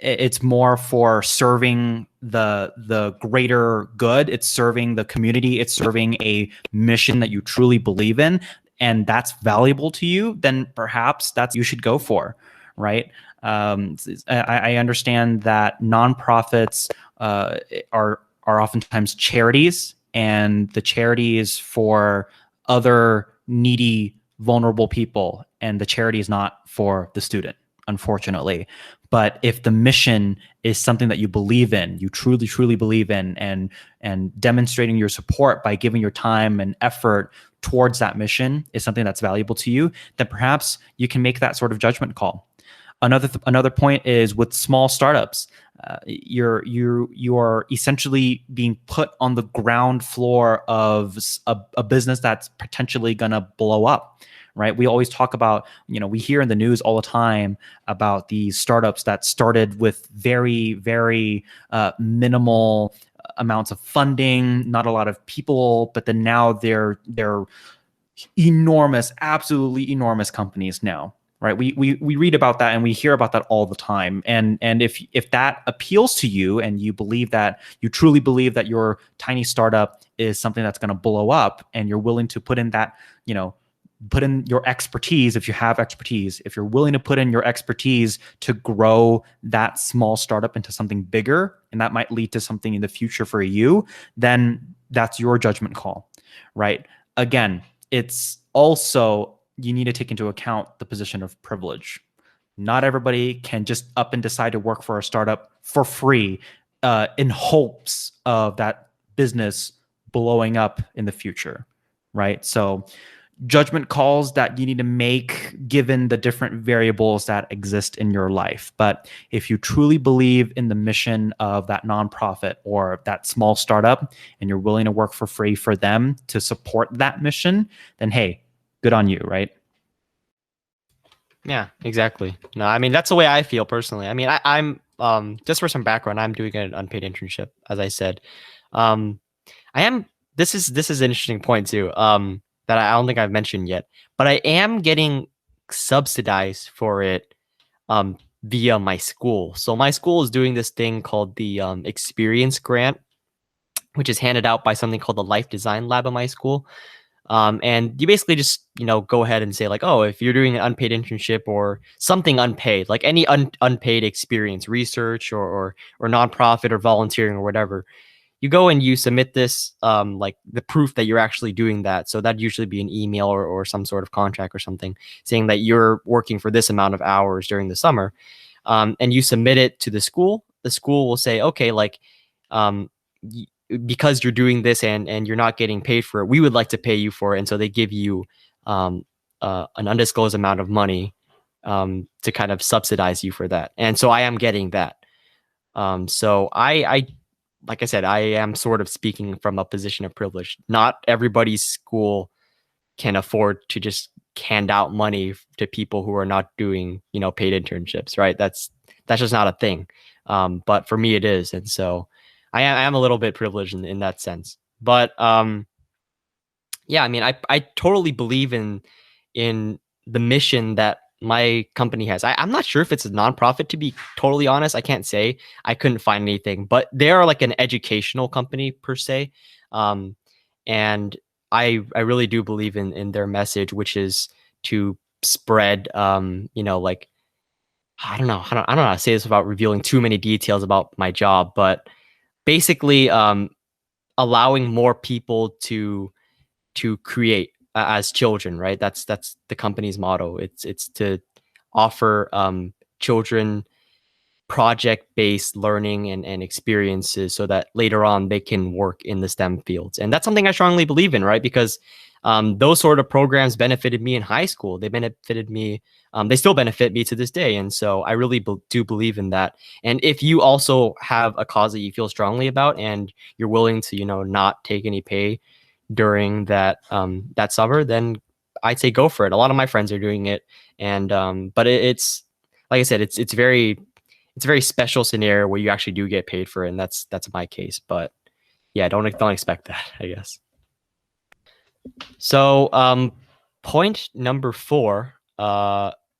It's more for serving the greater good. It's serving the community. It's serving a mission that you truly believe in, and that's valuable to you. Then perhaps that's you should go for, right? I understand that nonprofits are oftentimes charities, and the charity is for other needy, vulnerable people, and the charity is not for the student, unfortunately. But if the mission is something that you believe in, you truly, truly believe in, and demonstrating your support by giving your time and effort towards that mission is something that's valuable to you, then perhaps you can make that sort of judgment call. Another point is with small startups, you are essentially being put on the ground floor of a business that's potentially going to blow up, right? We always talk about, we hear in the news all the time about these startups that started with very, very minimal amounts of funding, not a lot of people, but then now they're enormous, absolutely enormous companies now. Right. We read about that and we hear about that all the time. And if that appeals to you and you believe that, you truly believe that your tiny startup is something that's going to blow up, and you're willing to put in that, put in your expertise, if you have expertise, if you're willing to put in your expertise to grow that small startup into something bigger, and that might lead to something in the future for you, then that's your judgment call. Right. Again, it's also, you need to take into account the position of privilege. Not everybody can just up and decide to work for a startup for free in hopes of that business blowing up in the future, right? So judgment calls that you need to make given the different variables that exist in your life. But if you truly believe in the mission of that nonprofit or that small startup, and you're willing to work for free for them to support that mission, then hey, good on you, right? Yeah, exactly. No, I mean, that's the way I feel personally. I mean, I'm just for some background, I'm doing an unpaid internship, as I said. Um, I am. This is an interesting point too. That I don't think I've mentioned yet, but I am getting subsidized for it. Via my school. So my school is doing this thing called the experience grant, which is handed out by something called the Life Design Lab at my school. And you basically just, go ahead and say like, oh, if you're doing an unpaid internship or something unpaid, like any unpaid experience, research or nonprofit or volunteering or whatever, you go and you submit this, like the proof that you're actually doing that. So that'd usually be an email or some sort of contract or something saying that you're working for this amount of hours during the summer. And you submit it to the school. The school will say, okay, like, um, because you're doing this and you're not getting paid for it, we would like to pay you for it. And so they give you um, an undisclosed amount of money to kind of subsidize you for that. And so I am getting that. So I, like I said, I am sort of speaking from a position of privilege. Not everybody's school can afford to just hand out money to people who are not doing, paid internships, right? That's just not a thing. But for me, it is, and so I am a little bit privileged in that sense. But yeah, I mean, I totally believe in the mission that my company has. I'm not sure if it's a nonprofit, to be totally honest. I can't say. I couldn't find anything, but they are like an educational company per se. Um, and I really do believe in their message, which is to spread, like I don't know how to say this without revealing too many details about my job, but basically, allowing more people to create as children, right? That's the company's motto. It's to offer children project-based learning and experiences so that later on they can work in the STEM fields. And that's something I strongly believe in, right? Because Those sort of programs benefited me in high school. They benefited me. They still benefit me to this day. And so I really do believe in that. And if you also have a cause that you feel strongly about and you're willing to, not take any pay during that summer, then I'd say go for it. A lot of my friends are doing it. And but it's like I said, it's a very special scenario where you actually do get paid for it, and that's my case. But yeah, don't expect that, I guess. So point number 4,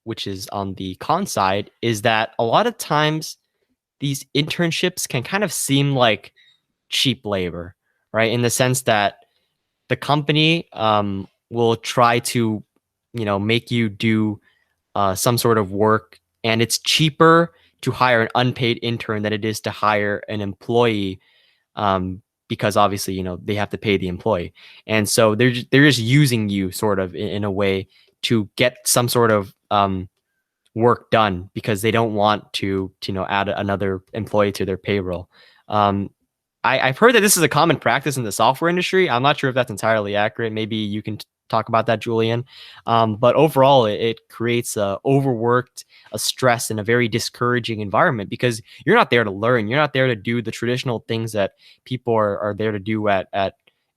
which is on the con side, is that a lot of times these internships can kind of seem like cheap labor, right? In the sense that the company will try to, make you do some sort of work, and it's cheaper to hire an unpaid intern than it is to hire an employee, because obviously, they have to pay the employee, and so they're just using you sort of in a way to get some sort of work done because they don't want to add another employee to their payroll. I've heard that this is a common practice in the software industry. I'm not sure if that's entirely accurate. Maybe you can talk about that, Julian. But overall, it creates a overworked, a stress, and a very discouraging environment because you're not there to learn. You're not there to do the traditional things that people are there to do at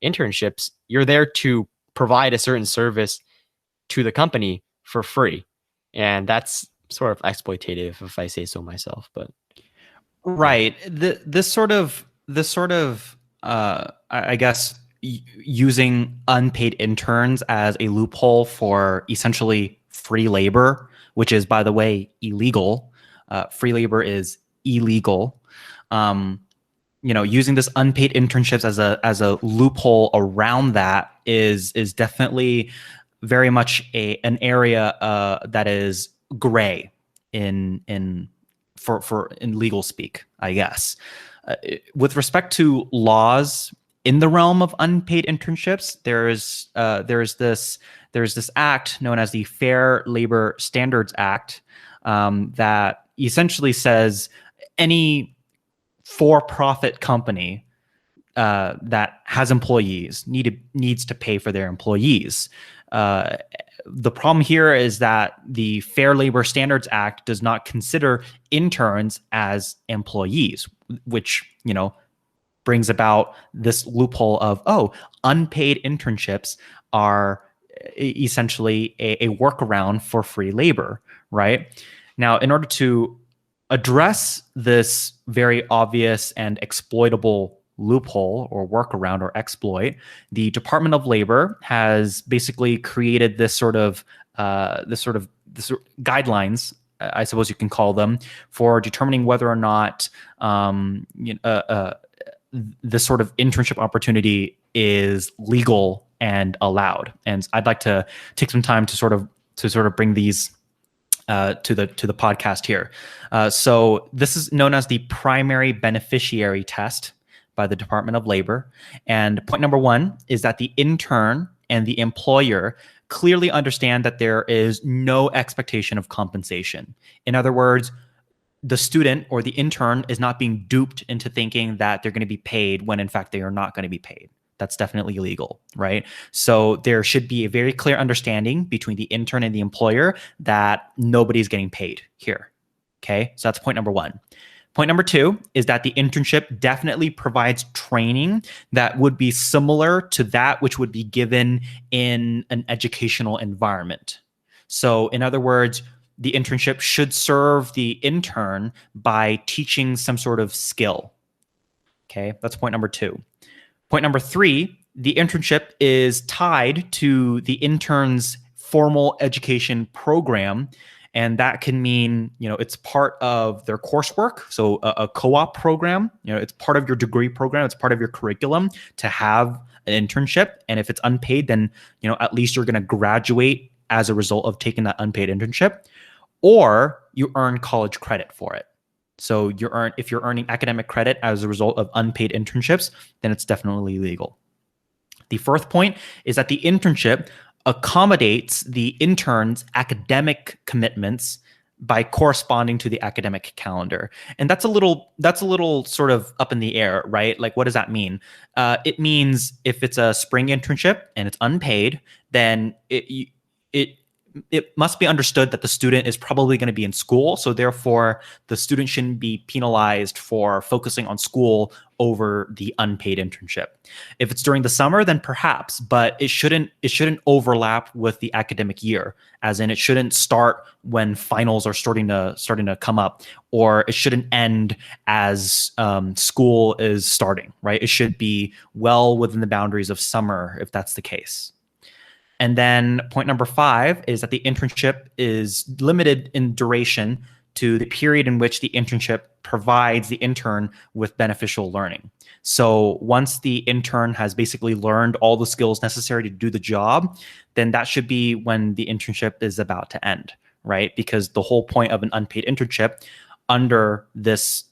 internships. You're there to provide a certain service to the company for free. And that's sort of exploitative, if I say so myself. But right, this sort of I guess using unpaid interns as a loophole for essentially free labor, which is, by the way, illegal. Free labor is illegal. Using this unpaid internships as a loophole around that is definitely very much an area that is gray in legal speak, I guess. With respect to laws in the realm of unpaid internships, there's this act known as the Fair Labor Standards Act that essentially says any for-profit company that has employees needs to pay for their employees. The problem here is that the Fair Labor Standards Act does not consider interns as employees, which, brings about this loophole of, unpaid internships are essentially a workaround for free labor, right? Now, in order to address this very obvious and exploitable loophole or workaround or exploit, the Department of Labor has basically created this sort of guidelines, I suppose you can call them, for determining whether or not this sort of internship opportunity is legal and allowed. And I'd like to take some time to sort of bring these to the podcast here. So this is known as the primary beneficiary test by the Department of Labor. And point number 1 is that the intern and the employer clearly understand that there is no expectation of compensation. In other words, the student or the intern is not being duped into thinking that they're going to be paid when in fact they are not going to be paid. That's definitely illegal, right? So there should be a very clear understanding between the intern and the employer that nobody's getting paid here. Okay, so that's point number 1. Point number 2 is that the internship definitely provides training that would be similar to that which would be given in an educational environment. So in other words, the internship should serve the intern by teaching some sort of skill. Okay, that's point number 2. Point number 3, the internship is tied to the intern's formal education program. And that can mean, it's part of their coursework. So a co-op program, it's part of your degree program. It's part of your curriculum to have an internship. And if it's unpaid, then, at least you're going to graduate as a result of taking that unpaid internship, or you earn college credit for it. So if you're earning academic credit as a result of unpaid internships, then it's definitely legal. The 4th point is that the internship accommodates the intern's academic commitments by corresponding to the academic calendar. And that's a little sort of up in the air, right? Like, what does that mean? It means if it's a spring internship and it's unpaid, then it it must be understood that the student is probably going to be in school. So therefore, the student shouldn't be penalized for focusing on school over the unpaid internship. If it's during the summer, then perhaps, but it shouldn't overlap with the academic year, as in it shouldn't start when finals are starting to come up, or it shouldn't end as school is starting, right? It should be well within the boundaries of summer if that's the case. And then point number 5 is that the internship is limited in duration to the period in which the internship provides the intern with beneficial learning. So once the intern has basically learned all the skills necessary to do the job, then that should be when the internship is about to end, right? Because the whole point of an unpaid internship under this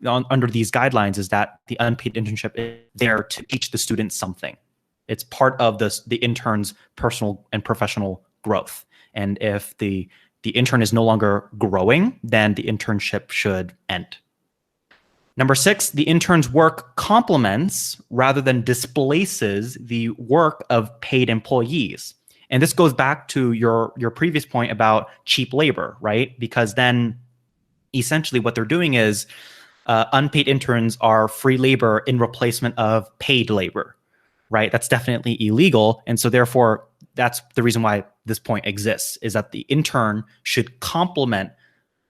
under these guidelines is that the unpaid internship is there to teach the student something. It's part of the intern's personal and professional growth. And if the intern is no longer growing, then the internship should end. Number 6, the intern's work complements rather than displaces the work of paid employees. And this goes back to your previous point about cheap labor, right? Because then essentially what they're doing is unpaid interns are free labor in replacement of paid labor. Right? That's definitely illegal. And so therefore, that's the reason why this point exists, is that the intern should complement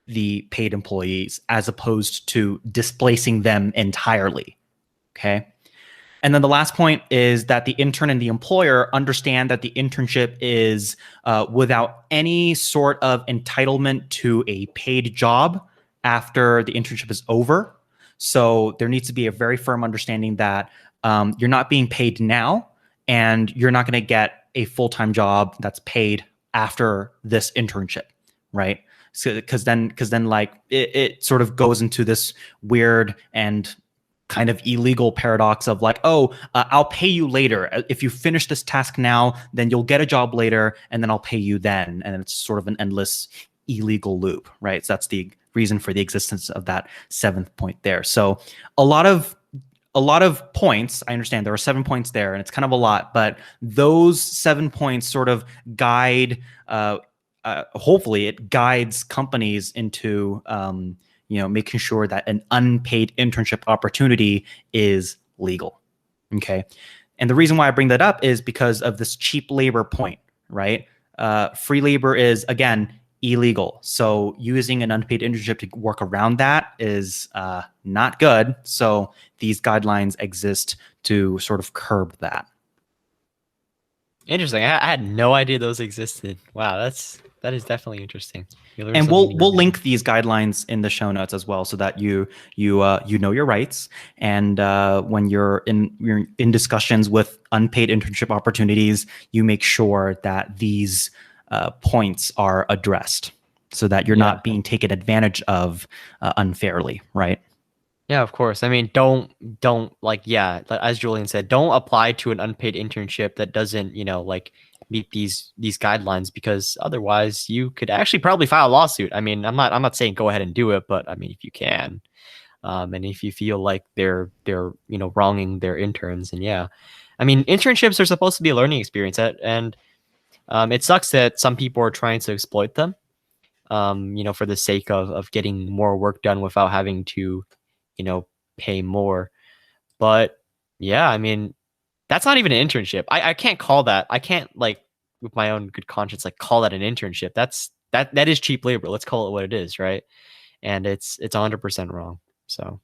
the paid employees as opposed to displacing them entirely. Okay. And then the last point is that the intern and the employer understand that the internship is without any sort of entitlement to a paid job after the internship is over. So there needs to be a very firm understanding that you're not being paid now, and you're not going to get a full-time job that's paid after this internship, right? So because then like it sort of goes into this weird and kind of illegal paradox of like, oh, I'll pay you later. If you finish this task now, then you'll get a job later, and then I'll pay you then. And it's sort of an endless illegal loop, right? So that's the reason for the existence of that 7th point there. So a lot of points. I understand there are 7 points there, and it's kind of a lot, but those 7 points sort of guide. Hopefully, it guides companies into making sure that an unpaid internship opportunity is legal. Okay, and the reason why I bring that up is because of this cheap labor point, right? Free labor is, again, illegal. So using an unpaid internship to work around that is not good. So these guidelines exist to sort of curb that. Interesting. I had no idea those existed. Wow, that is definitely interesting. And we'll link these guidelines in the show notes as well, so that you know your rights, and when you're in discussions with unpaid internship opportunities, you make sure that these points are addressed, so that you're not being taken advantage of unfairly, right? Yeah, of course. I mean, don't as Julian said, don't apply to an unpaid internship that doesn't, meet these guidelines, because otherwise you could actually probably file a lawsuit. I mean, I'm not saying go ahead and do it, but I mean, if you can, and if you feel like they're wronging their interns, and I mean, internships are supposed to be a learning experience, and it sucks that some people are trying to exploit them, for the sake of getting more work done without having to, pay more. But I mean, that's not even an internship. I can't call that. I can't, like, with my own good conscience, like, call that an internship. That is cheap labor. Let's call it what it is, right? And it's 100% wrong. So,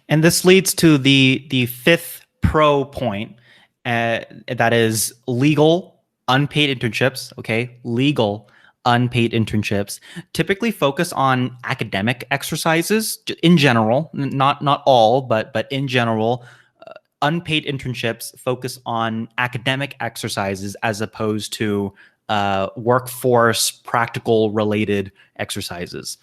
and this leads to the 5th pro point, that is legal unpaid internships. Okay, legal unpaid internships typically focus on academic exercises in general, not all, but in general. Unpaid internships focus on academic exercises as opposed to workforce practical related exercises.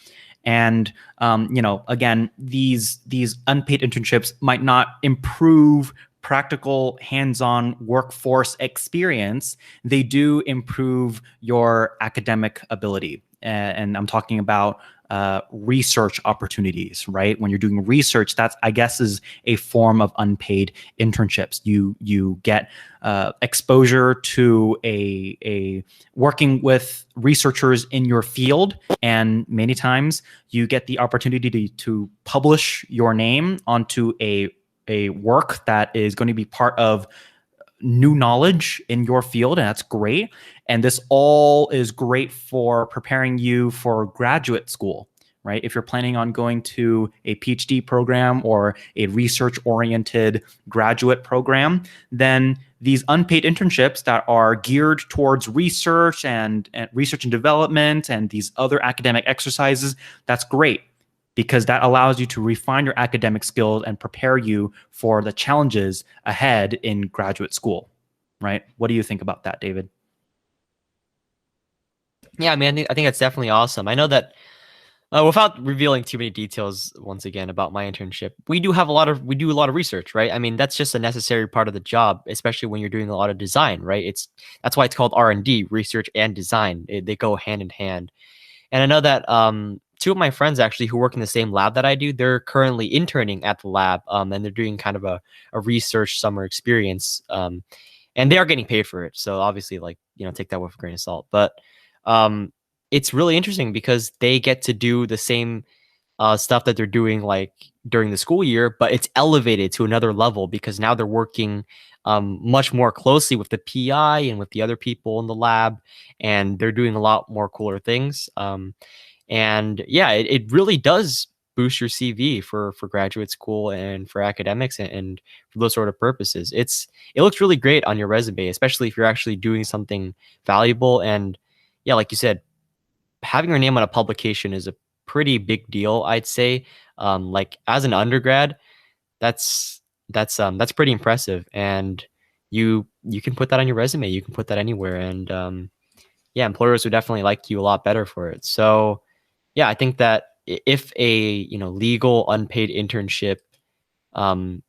And again, these unpaid internships might not improve practical hands-on workforce experience. They do improve your academic ability. and I'm talking about research opportunities, right? When you're doing research, that's, I guess, is a form of unpaid internships. You get exposure to a working with researchers in your field, and many times you get the opportunity to publish your name onto a work that is going to be part of new knowledge in your field, and that's great. And this all is great for preparing you for graduate school, right? If you're planning on going to a PhD program or a research-oriented graduate program, then these unpaid internships that are geared towards research and research and development and these other academic exercises, that's great, because that allows you to refine your academic skills and prepare you for the challenges ahead in graduate school, right? What do you think about that, David? Yeah, I mean, I think that's definitely awesome. I know that without revealing too many details, once again about my internship, we do a lot of research, right? I mean, that's just a necessary part of the job, especially when you're doing a lot of design, right? That's why it's called R&D, research and design. They go hand in hand. And I know that two of my friends actually who work in the same lab that I do, they're currently interning at the lab, and they're doing kind of a research summer experience, and they are getting paid for it. So obviously, like, take that with a grain of salt. But um, it's really interesting because they get to do the same stuff that they're doing like during the school year, but it's elevated to another level because now they're working much more closely with the PI and with the other people in the lab, and they're doing a lot more cooler things. And yeah, it really does boost your CV for graduate school and for academics and for those sort of purposes. It looks really great on your resume, especially if you're actually doing something valuable. And yeah, like you said, having your name on a publication is a pretty big deal, I'd say. Like as an undergrad, that's pretty impressive, and you can put that on your resume. You can put that anywhere, and yeah, employers would definitely like you a lot better for it. So yeah, I think that if a legal unpaid internship um,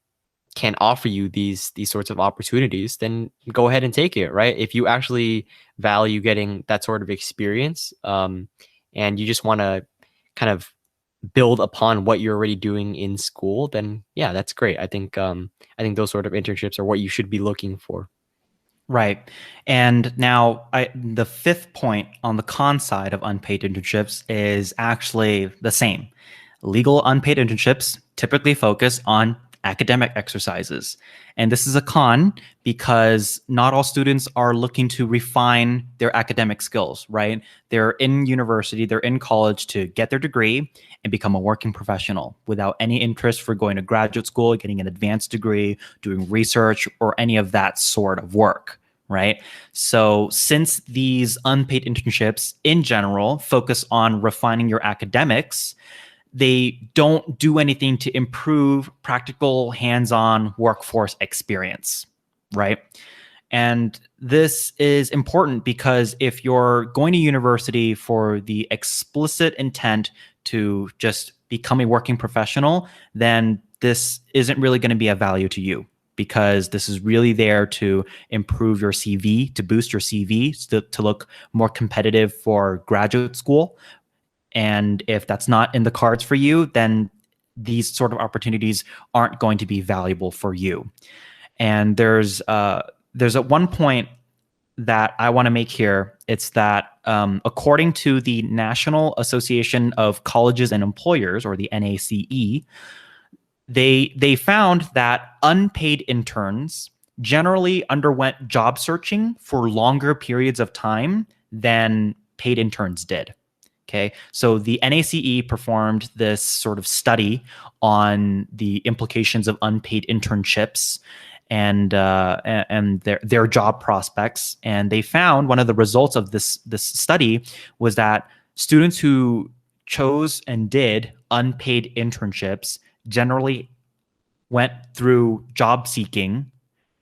can offer you these sorts of opportunities, then go ahead and take it, right? If you actually value getting that sort of experience, and you just want to kind of build upon what you're already doing in school, then yeah, that's great. I think those sort of internships are what you should be looking for. Right. And now the fifth point on the con side of unpaid internships is actually the same. Legal unpaid internships typically focus on academic exercises. And this is a con because not all students are looking to refine their academic skills, right? They're in university, they're in college to get their degree and become a working professional without any interest for going to graduate school, getting an advanced degree, doing research, or any of that sort of work. Right. So since these unpaid internships in general focus on refining your academics, they don't do anything to improve practical hands-on workforce experience. Right. And this is important because if you're going to university for the explicit intent to just become a working professional, then this isn't really going to be of value to you, because this is really there to improve your CV, to boost your CV, to look more competitive for graduate school. And if that's not in the cards for you, then these sort of opportunities aren't going to be valuable for you. And there's a one point that I want to make here. It's that according to the National Association of Colleges and Employers, or the NACE, they found that unpaid interns generally underwent job searching for longer periods of time than paid interns did. Okay, so the NACE performed this sort of study on the implications of unpaid internships and their job prospects, and they found one of the results of this study was that students who chose and did unpaid internships generally went through job seeking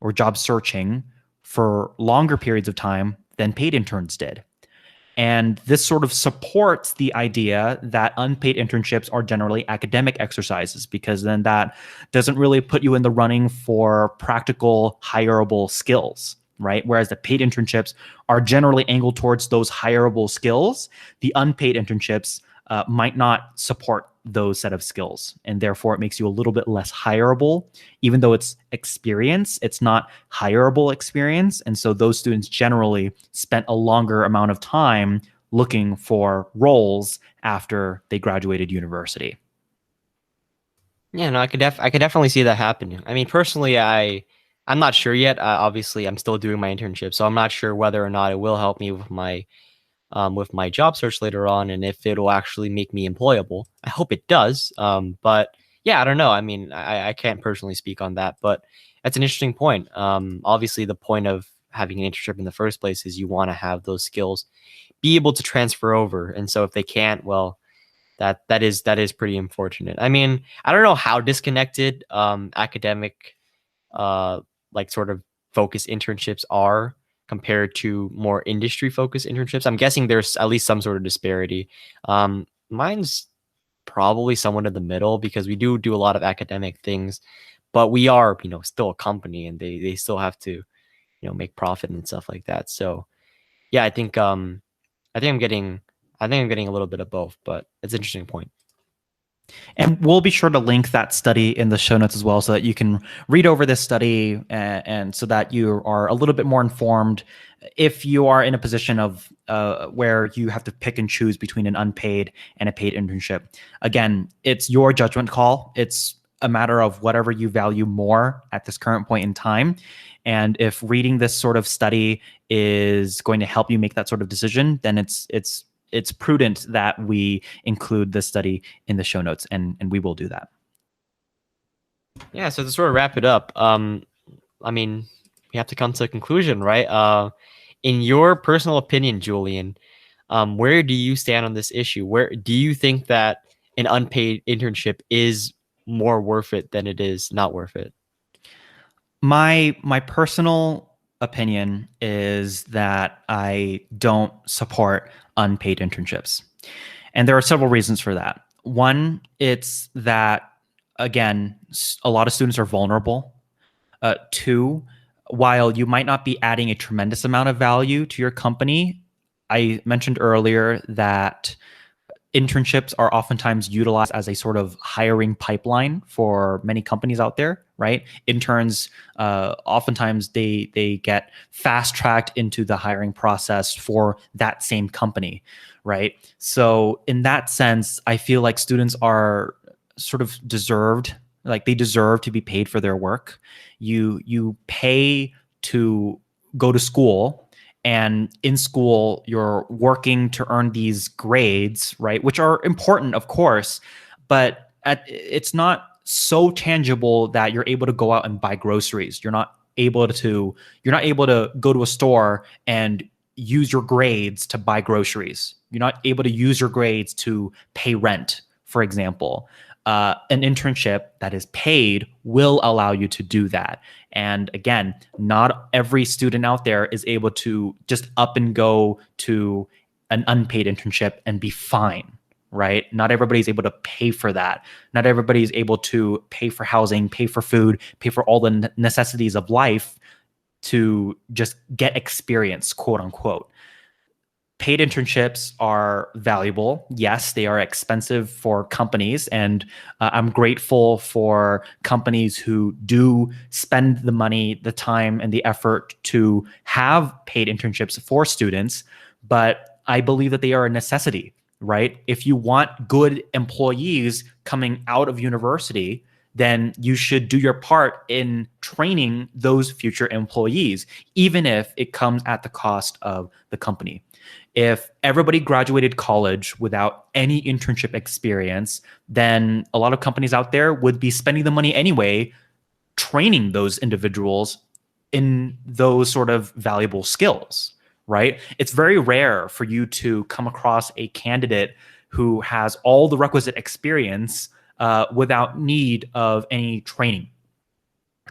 or job searching for longer periods of time than paid interns did. And this sort of supports the idea that unpaid internships are generally academic exercises, because then that doesn't really put you in the running for practical, hireable skills, right? Whereas the paid internships are generally angled towards those hireable skills. The unpaid internships might not support those set of skills, and therefore it makes you a little bit less hireable. Even though it's experience, it's not hireable experience, and so those students generally spent a longer amount of time looking for roles after they graduated university. Yeah, no, I could definitely see that happening. I mean, personally, I'm not sure yet. Obviously, I'm still doing my internship, so I'm not sure whether or not it will help me with my job search later on, and if it'll actually make me employable. I hope it does. But yeah, I don't know. I mean, I can't personally speak on that, but that's an interesting point. Obviously, the point of having an internship in the first place is you want to have those skills be able to transfer over, and so if they can't, well, that is pretty unfortunate. I mean, I don't know how disconnected academic uh like sort of focused internships are compared to more industry focused internships. I'm guessing there's at least some sort of disparity. Mine's probably somewhat in the middle because we do a lot of academic things, but we are, still a company and they still have to, make profit and stuff like that. So yeah, I think I'm getting I think I'm getting a little bit of both, but it's an interesting point. And we'll be sure to link that study in the show notes as well so that you can read over this study and so that you are a little bit more informed if you are in a position of where you have to pick and choose between an unpaid and a paid internship. Again, it's your judgment call. It's a matter of whatever you value more at this current point in time. And if reading this sort of study is going to help you make that sort of decision, then it's prudent that we include this study in the show notes, and we will do that. Yeah, so to sort of wrap it up, I mean, we have to come to a conclusion, right? In your personal opinion, Julian, where do you stand on this issue? Where do you think that an unpaid internship is more worth it than it is not worth it? My personal opinion is that I don't support unpaid internships. And there are several reasons for that. One, it's that, again, a lot of students are vulnerable. Two, while you might not be adding a tremendous amount of value to your company, I mentioned earlier that internships are oftentimes utilized as a sort of hiring pipeline for many companies out there, right? Interns, oftentimes they get fast tracked into the hiring process for that same company, right? So in that sense, I feel like students are sort of deserved, like they deserve to be paid for their work. You pay to go to school, and in school you're working to earn these grades, right, which are important, of course, but it's not so tangible that you're able to go out and buy groceries. You're not able to go to a store and use your grades to buy groceries. You're not able to use your grades to pay rent, for example. An internship that is paid will allow you to do that. And again, not every student out there is able to just up and go to an unpaid internship and be fine, right? Not everybody's able to pay for that. Not everybody is able to pay for housing, pay for food, pay for all the necessities of life to just get experience, quote unquote. Paid internships are valuable. Yes, they are expensive for companies, and I'm grateful for companies who do spend the money, the time, and the effort to have paid internships for students. But I believe that they are a necessity, right? If you want good employees coming out of university, then you should do your part in training those future employees, even if it comes at the cost of the company. If everybody graduated college without any internship experience, then a lot of companies out there would be spending the money anyway, training those individuals in those sort of valuable skills, right? It's very rare for you to come across a candidate who has all the requisite experience without need of any training.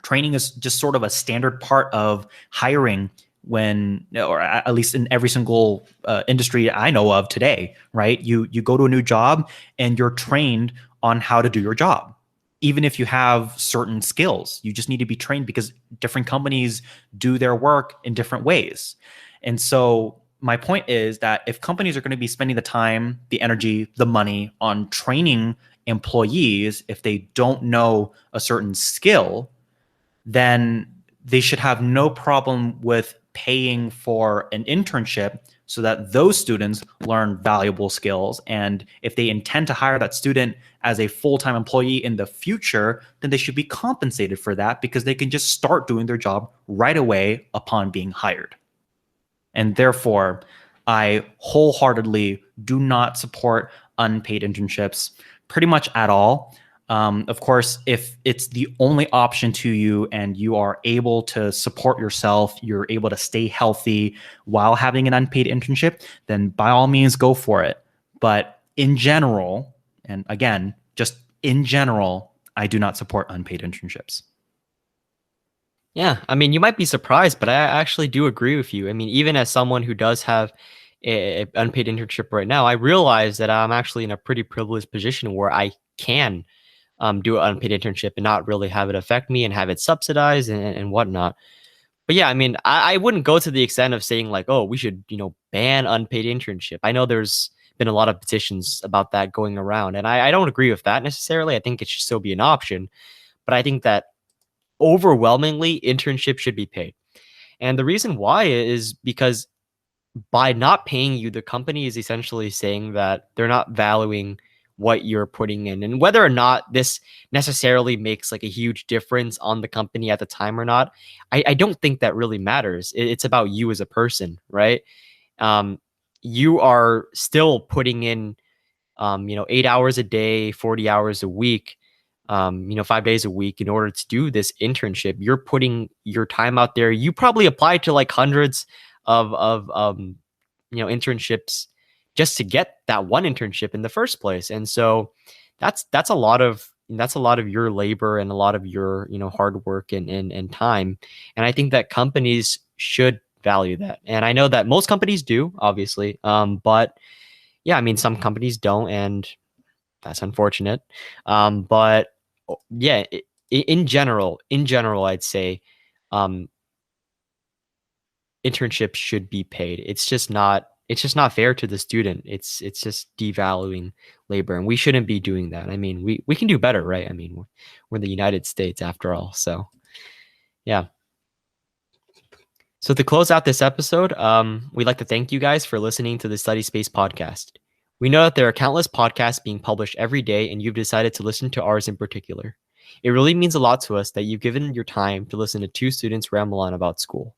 Training is just sort of a standard part of hiring when, or at least in every single industry I know of today, right? You go to a new job and you're trained on how to do your job. even if you have certain skills. You just need to be trained because different companies do their work in different ways. And so my point is that if companies are going to be spending the time, the energy, the money on training employees, if they don't know a certain skill, then they should have no problem with paying for an internship so that those students learn valuable skills. And if they intend to hire that student as a full-time employee in the future, then they should be compensated for that because they can just start doing their job right away upon being hired. And therefore, I wholeheartedly do not support unpaid internships pretty much at all. Of course, if it's the only option to you and you are able to support yourself, you're able to stay healthy while having an unpaid internship, then by all means go for it. But in general, and again, just in general, I do not support unpaid internships. Yeah, I mean, you might be surprised, but I actually do agree with you. I mean, even as someone who does have a unpaid internship right now, I realize that I'm actually in a pretty privileged position where I can do an unpaid internship and not really have it affect me and have it subsidized and whatnot. But yeah, I mean, I wouldn't go to the extent of saying like, oh, we should, ban unpaid internship. I know there's been a lot of petitions about that going around, and I don't agree with that necessarily. I think it should still be an option, but I think that overwhelmingly internships should be paid. And the reason why is because by not paying you, the company is essentially saying that they're not valuing what you're putting in. And whether or not this necessarily makes like a huge difference on the company at the time or not, I don't think that really matters. It's about you as a person, right? Um, you are still putting in 8 hours a day, 40 hours a week, 5 days a week in order to do this internship. You're putting your time out there. You probably applied to like hundreds of internships just to get that one internship in the first place. And so that's a lot of your labor and a lot of your, hard work and time. And I think that companies should value that. And I know that most companies do, obviously. But yeah, I mean, some companies don't, and that's unfortunate. But yeah, in general, I'd say um, internships should be paid. It's just not fair to the student. It's just devaluing labor, and we shouldn't be doing that. I mean, we can do better, right? I mean, we're in the United States after all. So yeah. So to close out this episode, we'd like to thank you guys for listening to the Study Space podcast. We know that there are countless podcasts being published every day, and you've decided to listen to ours in particular. It really means a lot to us that you've given your time to listen to two students ramble on about school.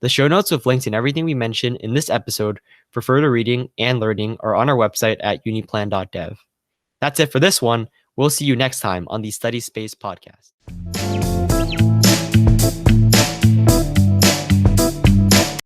The show notes with links and everything we mentioned in this episode for further reading and learning are on our website at uniplan.dev. That's it for this one. We'll see you next time on the Study Space podcast.